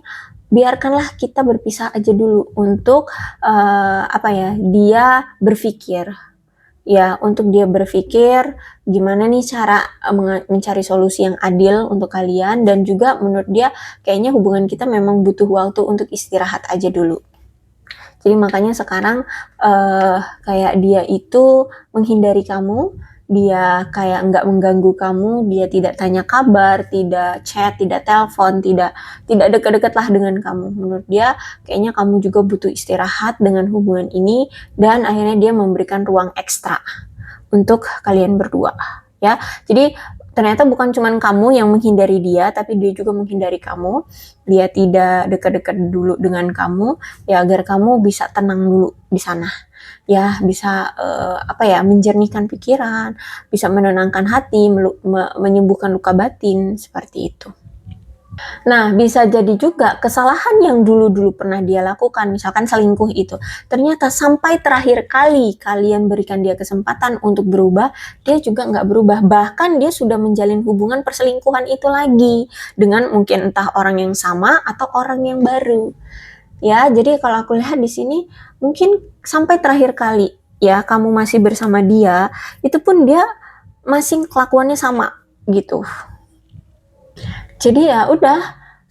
biarkanlah kita berpisah aja dulu untuk apa ya, dia berpikir ya, untuk dia berpikir gimana nih cara mencari solusi yang adil untuk kalian. Dan juga menurut dia kayaknya hubungan kita memang butuh waktu untuk istirahat aja dulu. Jadi makanya sekarang kayak dia itu menghindari kamu, dia kayak nggak mengganggu kamu, dia tidak tanya kabar, tidak chat, tidak telepon, tidak dekat-dekat lah dengan kamu. Menurut dia kayaknya kamu juga butuh istirahat dengan hubungan ini, dan akhirnya dia memberikan ruang ekstra untuk kalian berdua ya. Jadi ternyata bukan cuma kamu yang menghindari dia, tapi dia juga menghindari kamu. Dia tidak dekat-dekat dulu dengan kamu ya, agar kamu bisa tenang dulu di sana ya, bisa apa ya, menjernihkan pikiran, bisa menenangkan hati, menyembuhkan luka batin, seperti itu. Nah, bisa jadi juga kesalahan yang dulu-dulu pernah dia lakukan, misalkan selingkuh itu, ternyata sampai terakhir kali kalian berikan dia kesempatan untuk berubah, dia juga nggak berubah. Bahkan dia sudah menjalin hubungan perselingkuhan itu lagi dengan mungkin entah orang yang sama atau orang yang baru. Ya, jadi kalau aku lihat di sini mungkin sampai terakhir kali ya kamu masih bersama dia, itu pun dia masih kelakuannya sama gitu. Jadi ya udah,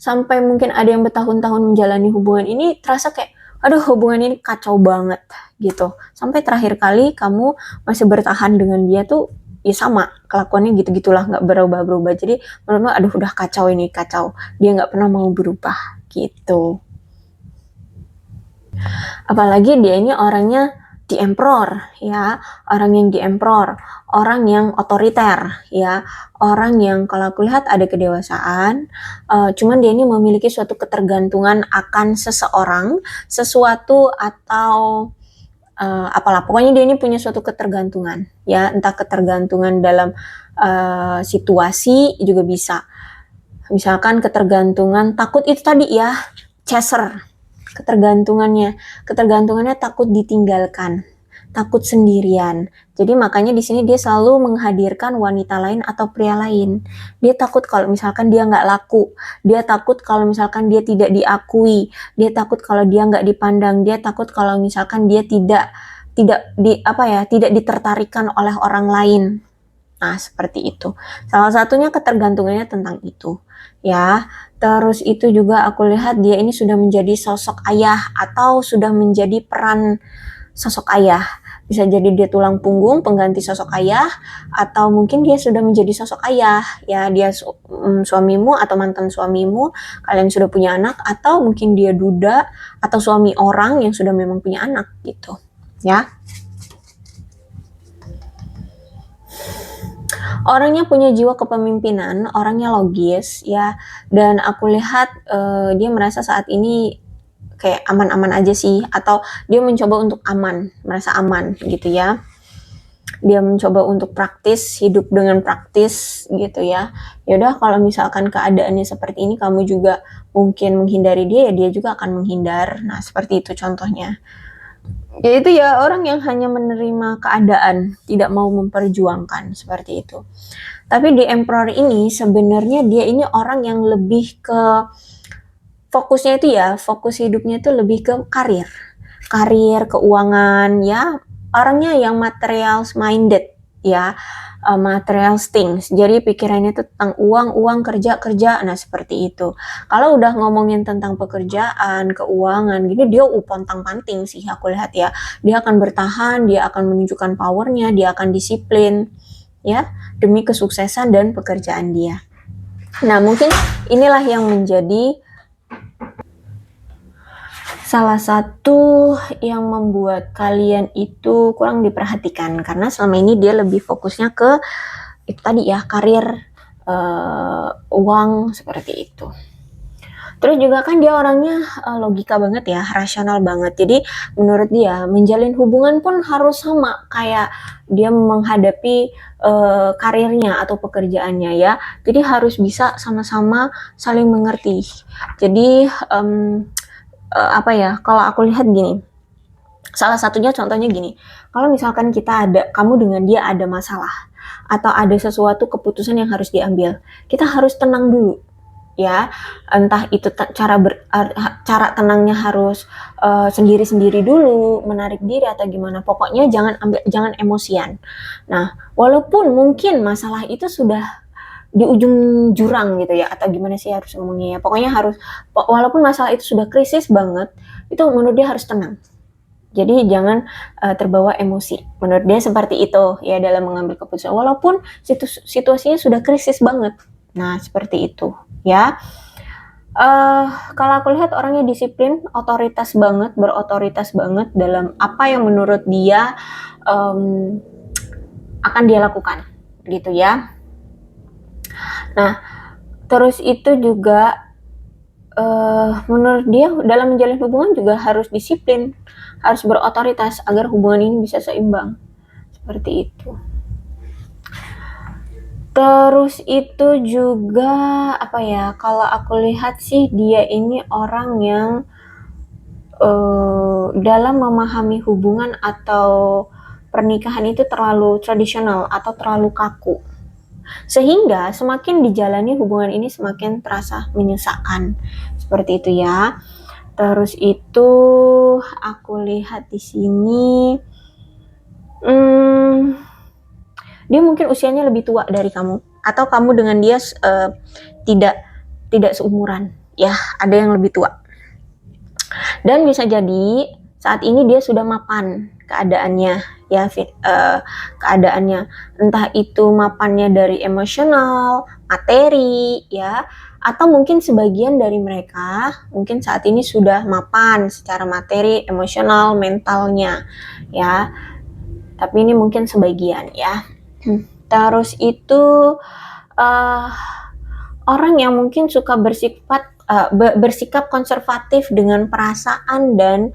sampai mungkin ada yang bertahun-tahun menjalani hubungan ini terasa kayak, aduh hubungan ini kacau banget gitu. Sampai terakhir kali kamu masih bertahan dengan dia tuh ya sama kelakuannya gitu-gitulah, nggak berubah-berubah. Jadi menurut aduh udah kacau ini, kacau. Dia nggak pernah mau berubah gitu. Apalagi dia ini orangnya diemperor ya, orang yang diemperor, orang yang otoriter ya, orang yang kalau aku lihat ada kedewasaan, cuman dia ini memiliki suatu ketergantungan akan seseorang, sesuatu atau apalah pokoknya dia ini punya suatu ketergantungan ya, entah ketergantungan dalam situasi juga bisa, misalkan ketergantungan takut itu tadi ya, chaser, ketergantungannya takut ditinggalkan, takut sendirian. Jadi makanya di sini dia selalu menghadirkan wanita lain atau pria lain. Dia takut kalau misalkan dia nggak laku, dia takut kalau misalkan dia tidak diakui, dia takut kalau dia nggak dipandang, dia takut kalau misalkan dia tidak ditertarikan oleh orang lain. Nah, seperti itu. Salah satunya ketergantungannya tentang itu. Ya, terus itu juga aku lihat dia ini sudah menjadi sosok ayah atau sudah menjadi peran sosok ayah. Bisa jadi dia tulang punggung pengganti sosok ayah atau mungkin dia sudah menjadi sosok ayah. Ya, dia suamimu atau mantan suamimu, kalian sudah punya anak atau mungkin dia duda atau suami orang yang sudah memang punya anak gitu. Ya. Orangnya punya jiwa kepemimpinan, orangnya logis ya, dan aku lihat dia merasa saat ini kayak aman-aman aja sih, atau dia mencoba untuk aman, merasa aman gitu ya. Dia mencoba untuk praktis, hidup dengan praktis gitu ya. Yaudah kalau misalkan keadaannya seperti ini kamu juga mungkin menghindari dia, ya dia juga akan menghindar. Nah seperti itu contohnya. Ya itu ya orang yang hanya menerima keadaan, tidak mau memperjuangkan seperti itu. Tapi di Emperor ini sebenarnya dia ini orang yang lebih ke fokusnya itu ya, fokus hidupnya itu lebih ke karir. Karir, keuangan ya, orangnya yang materials minded ya, material things. Jadi pikirannya itu tentang uang, uang, kerja, kerja. Nah, seperti itu. Kalau udah ngomongin tentang pekerjaan, keuangan, gitu dia pontang-panting sih aku lihat ya. Dia akan bertahan, dia akan menunjukkan powernya, dia akan disiplin ya demi kesuksesan dan pekerjaan dia. Nah, mungkin inilah yang menjadi salah satu yang membuat kalian itu kurang diperhatikan karena selama ini dia lebih fokusnya ke itu tadi ya, karir, uang seperti itu. Terus juga kan dia orangnya logika banget ya, rasional banget. Jadi menurut dia menjalin hubungan pun harus sama kayak dia menghadapi karirnya atau pekerjaannya ya. Jadi harus bisa sama-sama saling mengerti. Jadi apa ya? Kalau aku lihat gini, salah satunya contohnya gini. Kalau misalkan kamu dengan dia ada masalah atau ada sesuatu keputusan yang harus diambil, kita harus tenang dulu ya, entah itu cara tenangnya harus sendiri-sendiri dulu, menarik diri atau gimana, pokoknya jangan emosian. Nah, walaupun mungkin masalah itu sudah di ujung jurang gitu ya, atau gimana sih harus ngomongnya ya, pokoknya walaupun masalah itu sudah krisis banget, itu menurut dia harus tenang. Jadi jangan terbawa emosi. Menurut dia seperti itu ya dalam mengambil keputusan. Walaupun situasinya sudah krisis banget. Nah seperti itu ya. Kalau aku lihat orangnya disiplin, berotoritas banget dalam apa yang menurut dia akan dia lakukan, gitu ya. Nah, terus itu juga menurut dia dalam menjalin hubungan juga harus disiplin, harus berotoritas agar hubungan ini bisa seimbang. Seperti itu. Terus itu juga apa ya, kalau aku lihat sih dia ini orang yang dalam memahami hubungan atau pernikahan itu terlalu tradisional atau terlalu kaku. Sehingga semakin dijalani hubungan ini semakin terasa menyesakkan. Seperti itu ya. Terus itu aku lihat di sini dia mungkin usianya lebih tua dari kamu atau kamu dengan dia tidak tidak seumuran. Ya, ada yang lebih tua. Dan bisa jadi saat ini dia sudah mapan keadaannya ya, keadaannya entah itu mapannya dari emosional, materi ya, atau mungkin sebagian dari mereka mungkin saat ini sudah mapan secara materi, emosional, mentalnya ya. Tapi ini mungkin sebagian ya. Terus itu orang yang mungkin suka bersikap konservatif dengan perasaan dan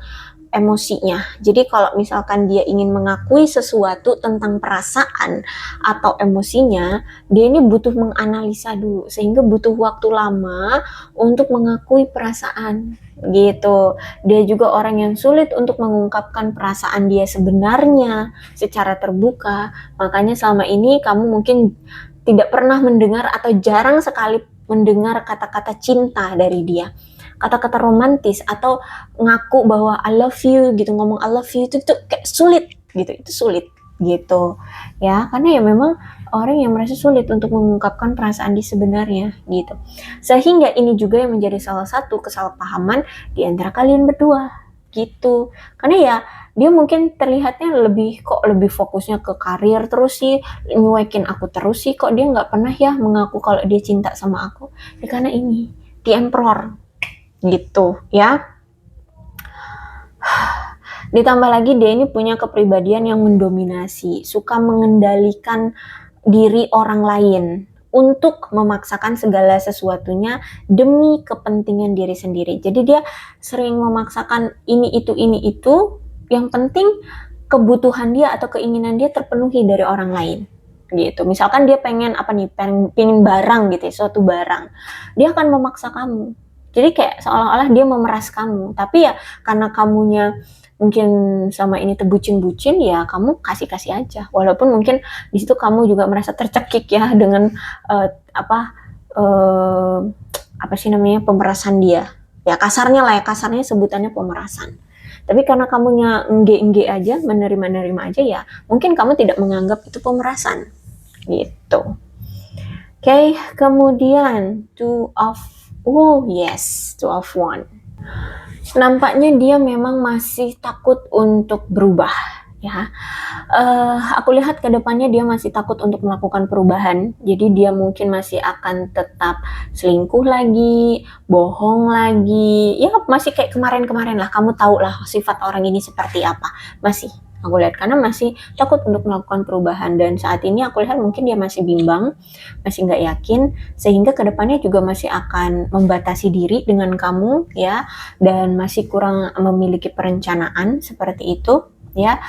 emosinya. Jadi kalau misalkan dia ingin mengakui sesuatu tentang perasaan atau emosinya, dia ini butuh menganalisa dulu, sehingga butuh waktu lama untuk mengakui perasaan gitu. Dia juga orang yang sulit untuk mengungkapkan perasaan dia sebenarnya secara terbuka. Makanya selama ini kamu mungkin tidak pernah mendengar atau jarang sekali mendengar kata-kata cinta dari dia, kata-kata romantis atau ngaku bahwa I love you gitu, ngomong I love you itu kayak sulit gitu, itu sulit gitu ya, karena ya memang orang yang merasa sulit untuk mengungkapkan perasaan di sebenarnya gitu, sehingga ini juga yang menjadi salah satu kesalahpahaman di antara kalian berdua gitu, karena ya dia mungkin terlihatnya lebih fokusnya ke karir terus sih, nyuekin aku terus sih, kok dia nggak pernah ya mengaku kalau dia cinta sama aku ya, karena ini di emperor gitu ya. Ditambah lagi dia ini punya kepribadian yang mendominasi, suka mengendalikan diri orang lain untuk memaksakan segala sesuatunya demi kepentingan diri sendiri. Jadi dia sering memaksakan ini itu, yang penting kebutuhan dia atau keinginan dia terpenuhi dari orang lain gitu. Misalkan dia pengen apa nih, pengen barang gitu ya, suatu barang, dia akan memaksa kamu. Jadi kayak seolah-olah dia memeras kamu, tapi ya karena kamunya mungkin sama ini terbucin-bucin, ya kamu kasih-kasih aja. Walaupun mungkin di situ kamu juga merasa tercekik ya dengan apa sih namanya, pemerasan dia. Ya kasarnya lah ya, kasarnya sebutannya pemerasan. Tapi karena kamunya engge-engge aja, menerima-nerima aja, ya mungkin kamu tidak menganggap itu pemerasan gitu. Oke, kemudian two of one. Nampaknya dia memang masih takut untuk berubah ya. Aku lihat ke depannya dia masih takut untuk melakukan perubahan. Jadi dia mungkin masih akan tetap selingkuh lagi, bohong lagi. Ya masih kayak kemarin-kemarin lah. Kamu tahu lah sifat orang ini seperti apa. Masih aku lihat, karena masih takut untuk melakukan perubahan, dan saat ini aku lihat mungkin dia masih bimbang, masih nggak yakin, sehingga kedepannya juga masih akan membatasi diri dengan kamu ya, dan masih kurang memiliki perencanaan seperti itu ya.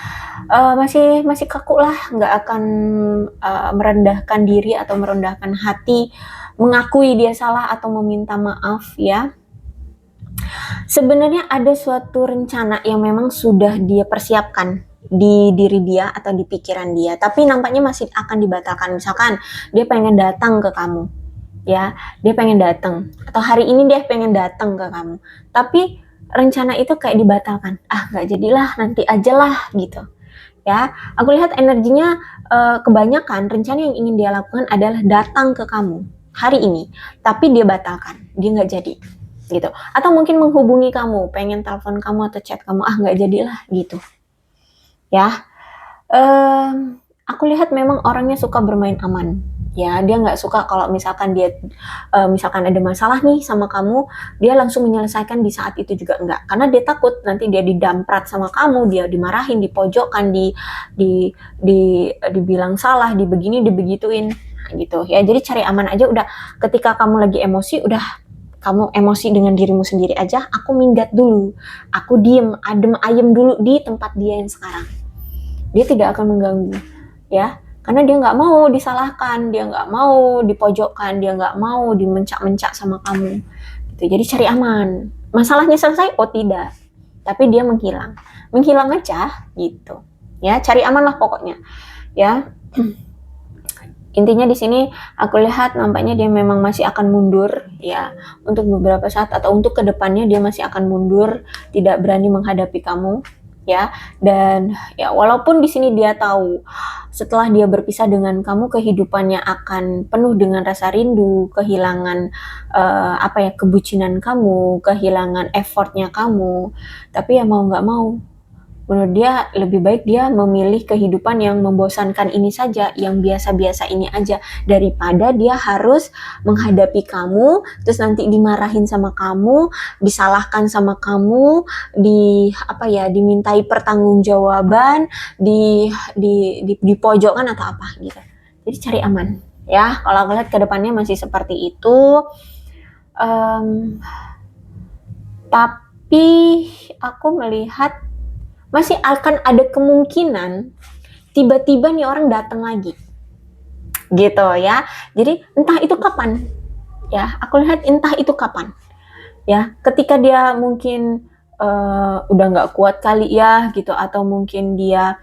Masih kaku lah, nggak akan merendahkan diri atau merendahkan hati, mengakui dia salah atau meminta maaf ya. Sebenarnya ada suatu rencana yang memang sudah dia persiapkan di diri dia atau di pikiran dia, tapi nampaknya masih akan dibatalkan. Misalkan dia pengen datang ke kamu ya, dia pengen datang, atau hari ini dia pengen datang ke kamu, tapi rencana itu kayak dibatalkan, nggak jadilah, nanti aja lah gitu ya. Aku lihat energinya kebanyakan rencana yang ingin dia lakukan adalah datang ke kamu hari ini, tapi dia batalkan, dia nggak jadi gitu. Atau mungkin menghubungi kamu, pengen telepon kamu atau chat kamu, nggak jadilah gitu ya. Aku lihat memang orangnya suka bermain aman ya, dia nggak suka kalau misalkan dia misalkan ada masalah nih sama kamu, dia langsung menyelesaikan di saat itu juga enggak, karena dia takut nanti dia didamprat sama kamu, dia dimarahin, dipojokkan, dibilang salah, dibegini, dibegituin gitu ya. Jadi cari aman aja udah. Ketika kamu lagi emosi, udah kamu emosi dengan dirimu sendiri aja, aku minggat dulu, aku diem, adem ayem dulu di tempat dia yang sekarang. Dia tidak akan mengganggu ya, Karena dia nggak mau disalahkan, dia nggak mau dipojokkan, dia nggak mau dimencak-mencak sama kamu. Gitu. Jadi cari aman. Masalahnya selesai? Oh tidak. Tapi dia menghilang. Menghilang aja gitu. Ya, cari aman lah pokoknya. Ya. Intinya di sini aku lihat nampaknya dia memang masih akan mundur ya untuk beberapa saat atau untuk kedepannya dia masih akan mundur, tidak berani menghadapi kamu ya. Dan ya walaupun di sini dia tahu setelah dia berpisah dengan kamu kehidupannya akan penuh dengan rasa rindu, kehilangan kebucinan kamu, kehilangan effortnya kamu, tapi ya mau nggak mau menurut dia lebih baik dia memilih kehidupan yang membosankan ini saja, yang biasa-biasa ini aja, daripada dia harus menghadapi kamu, terus nanti dimarahin sama kamu, disalahkan sama kamu, dimintai pertanggungjawaban, dipojokkan atau apa gitu. Jadi cari aman, ya. Kalau aku lihat kedepannya masih seperti itu. Tapi aku melihat masih akan ada kemungkinan tiba-tiba nih orang datang lagi gitu ya. Jadi entah itu kapan ya, aku lihat entah itu kapan ya, ketika dia mungkin udah nggak kuat kali ya gitu, atau mungkin dia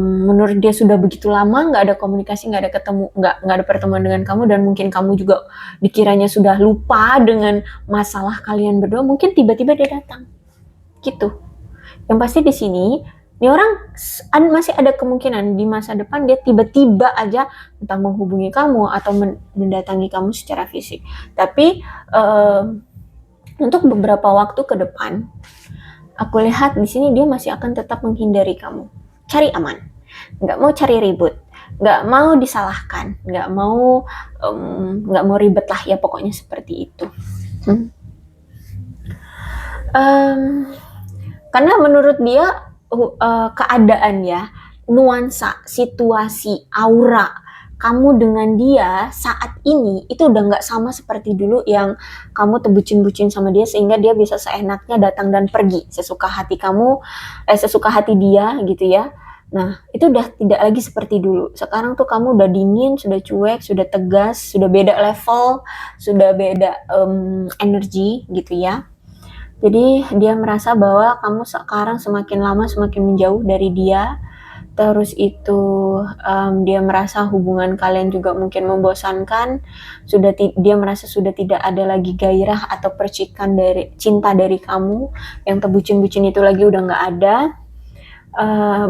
menurut dia sudah begitu lama nggak ada komunikasi, nggak ada ketemu, nggak ada pertemuan dengan kamu, dan mungkin kamu juga dikiranya sudah lupa dengan masalah kalian berdua, mungkin tiba-tiba dia datang gitu. Yang pasti di sini, ini orang masih ada kemungkinan di masa depan dia tiba-tiba aja entah menghubungi kamu atau mendatangi kamu secara fisik. Tapi untuk beberapa waktu ke depan, aku lihat di sini dia masih akan tetap menghindari kamu. Cari aman, nggak mau cari ribut, nggak mau disalahkan, nggak mau ribet lah ya, pokoknya seperti itu. Karena menurut dia keadaan ya, nuansa, situasi, aura kamu dengan dia saat ini itu udah nggak sama seperti dulu yang kamu bucin-bucin sama dia sehingga dia bisa seenaknya datang dan pergi sesuka hati kamu, sesuka hati dia gitu ya. Nah, itu udah tidak lagi seperti dulu. Sekarang tuh kamu udah dingin, sudah cuek, sudah tegas, sudah beda level, sudah beda energi gitu ya. Jadi dia merasa bahwa kamu sekarang semakin lama semakin menjauh dari dia. Terus itu dia merasa hubungan kalian juga mungkin membosankan. Dia merasa sudah tidak ada lagi gairah atau percikan dari cinta dari kamu. Yang terbucin-bucin itu lagi udah nggak ada.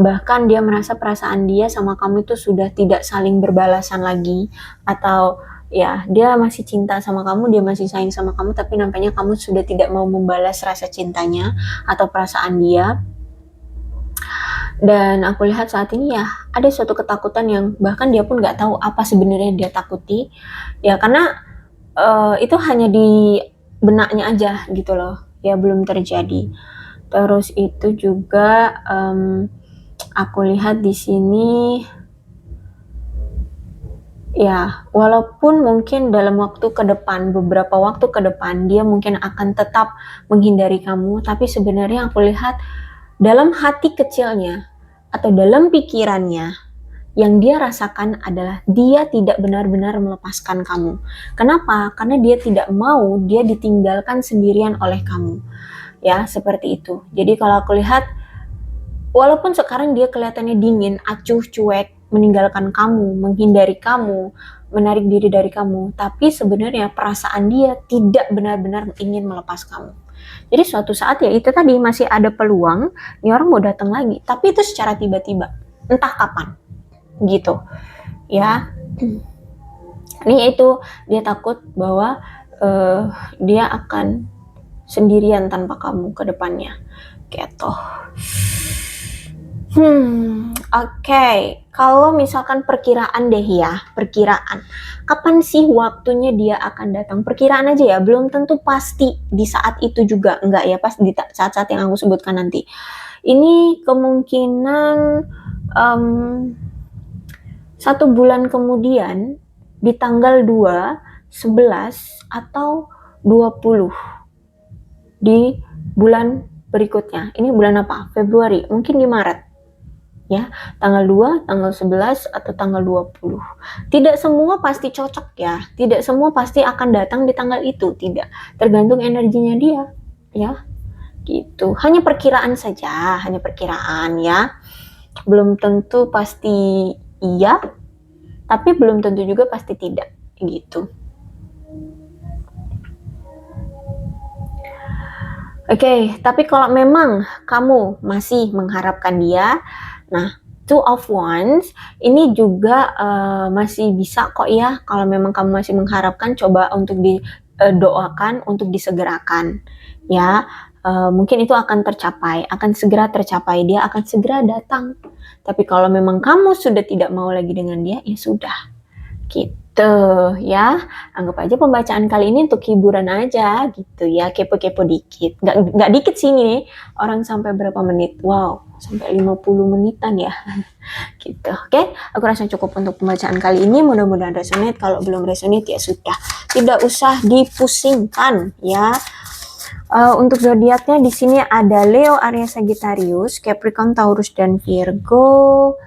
Bahkan dia merasa perasaan dia sama kamu itu sudah tidak saling berbalasan lagi, atau ya dia masih cinta sama kamu, dia masih sayang sama kamu, tapi nampaknya kamu sudah tidak mau membalas rasa cintanya atau perasaan dia. Dan aku lihat saat ini ya ada suatu ketakutan yang bahkan dia pun nggak tahu apa sebenarnya dia takuti ya, karena itu hanya di benaknya aja gitu loh ya, belum terjadi. Terus itu juga aku lihat di sini ya, walaupun mungkin dalam waktu ke depan, beberapa waktu ke depan dia mungkin akan tetap menghindari kamu, tapi sebenarnya aku lihat dalam hati kecilnya atau dalam pikirannya yang dia rasakan adalah dia tidak benar-benar melepaskan kamu. Kenapa? Karena dia tidak mau dia ditinggalkan sendirian oleh kamu. Ya, seperti itu. Jadi kalau aku lihat, walaupun sekarang dia kelihatannya dingin, acuh, cuek, meninggalkan kamu, menghindari kamu, menarik diri dari kamu, tapi sebenarnya perasaan dia tidak benar-benar ingin melepas kamu. Jadi suatu saat ya itu tadi masih ada peluang, ini orang mau datang lagi, tapi itu secara tiba-tiba, entah kapan, gitu. Ya, ini itu dia takut bahwa dia akan sendirian tanpa kamu ke depannya, gitu. Oke. Kalau misalkan perkiraan deh ya, perkiraan. Kapan sih waktunya dia akan datang? Perkiraan aja ya, belum tentu pasti di saat itu juga. Enggak ya, pas di saat-saat yang aku sebutkan nanti. Ini kemungkinan 1 bulan kemudian di tanggal 2, 11, atau 20 di bulan berikutnya. Ini bulan apa? Februari, mungkin di Maret. ya, tanggal 2, tanggal 11, atau tanggal 20. Tidak semua pasti cocok ya, tidak semua pasti akan datang di tanggal itu, tidak. Tergantung energinya dia, ya, gitu. Hanya perkiraan saja, hanya perkiraan ya. Belum tentu pasti iya, tapi belum tentu juga pasti tidak, gitu. Oke, tapi kalau memang kamu masih mengharapkan dia, nah, Two of Wands ini juga masih bisa kok ya. Kalau memang kamu masih mengharapkan, coba untuk didoakan, untuk disegerakan, ya. Mungkin itu akan tercapai, akan segera tercapai, dia akan segera datang. Tapi kalau memang kamu sudah tidak mau lagi dengan dia, ya sudah, gitu ya. Anggap aja pembacaan kali ini untuk hiburan aja gitu ya, kepo-kepo dikit. Nggak dikit sih ini, orang sampai berapa menit? Wow, sampai 50 menitan ya. Gitu. Oke, aku rasa cukup untuk pembacaan kali ini. Mudah-mudahan resonate. Kalau belum resonate ya sudah, tidak usah dipusingkan ya. Untuk zodiaknya di sini ada Leo, Aries, Sagittarius, Capricorn, Taurus, dan Virgo.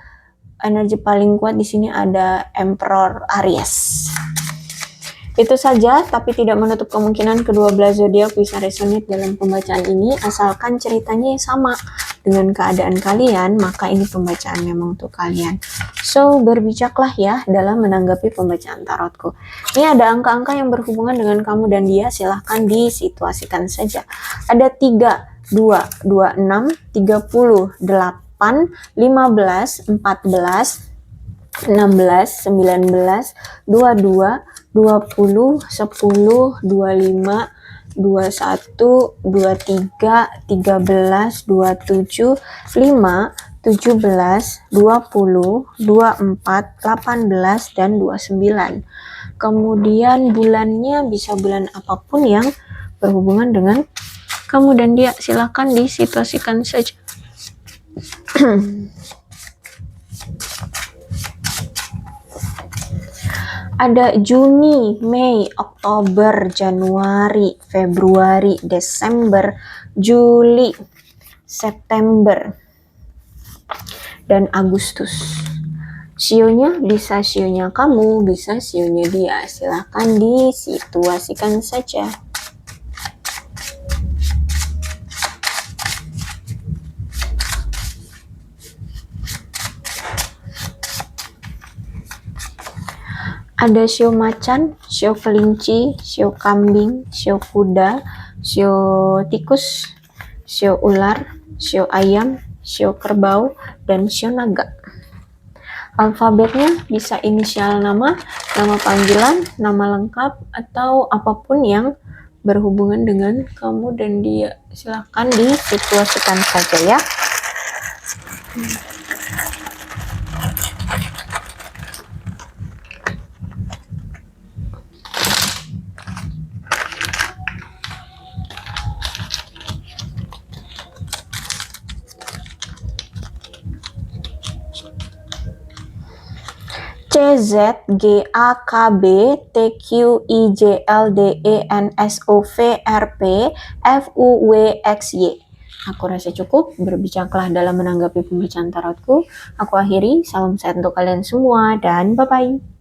Energi paling kuat di sini ada Emperor Aries. Itu saja, tapi tidak menutup kemungkinan kedua belah zodiak bisa resonate dalam pembacaan ini, asalkan ceritanya sama dengan keadaan kalian, maka ini pembacaan memang untuk kalian. So, berbijaklah ya dalam menanggapi pembacaan tarotku. Ini ada angka-angka yang berhubungan dengan kamu dan dia, silahkan disituasikan saja. Ada 3, 2, 26, 30, 8, 15, 14, 16, 19, 22, 20, 10, 25, 21, 23, 13, 27, 5, 17, 20, 24, 18, dan 29. Kemudian bulannya bisa bulan apapun yang berhubungan dengan kamu dan dia, silahkan disituasikan saja. Ada Juni, Mei, Oktober, Januari, Februari, Desember, Juli, September, dan Agustus. Sionya bisa sionya kamu, bisa sionya dia. Silahkan disituasikan saja. Ada sio macan, sio kelinci, sio kambing, sio kuda, sio tikus, sio ular, sio ayam, sio kerbau, dan sio naga. Alfabetnya bisa inisial nama, nama panggilan, nama lengkap, atau apapun yang berhubungan dengan kamu dan dia. Silahkan disituasikan saja ya. CZGAKBTQIJLDENSOVRPFUWXY. Aku rasa cukup, berbijaklah dalam menanggapi pembacaan tarotku. Aku akhiri, salam sehat untuk kalian semua, dan bye-bye.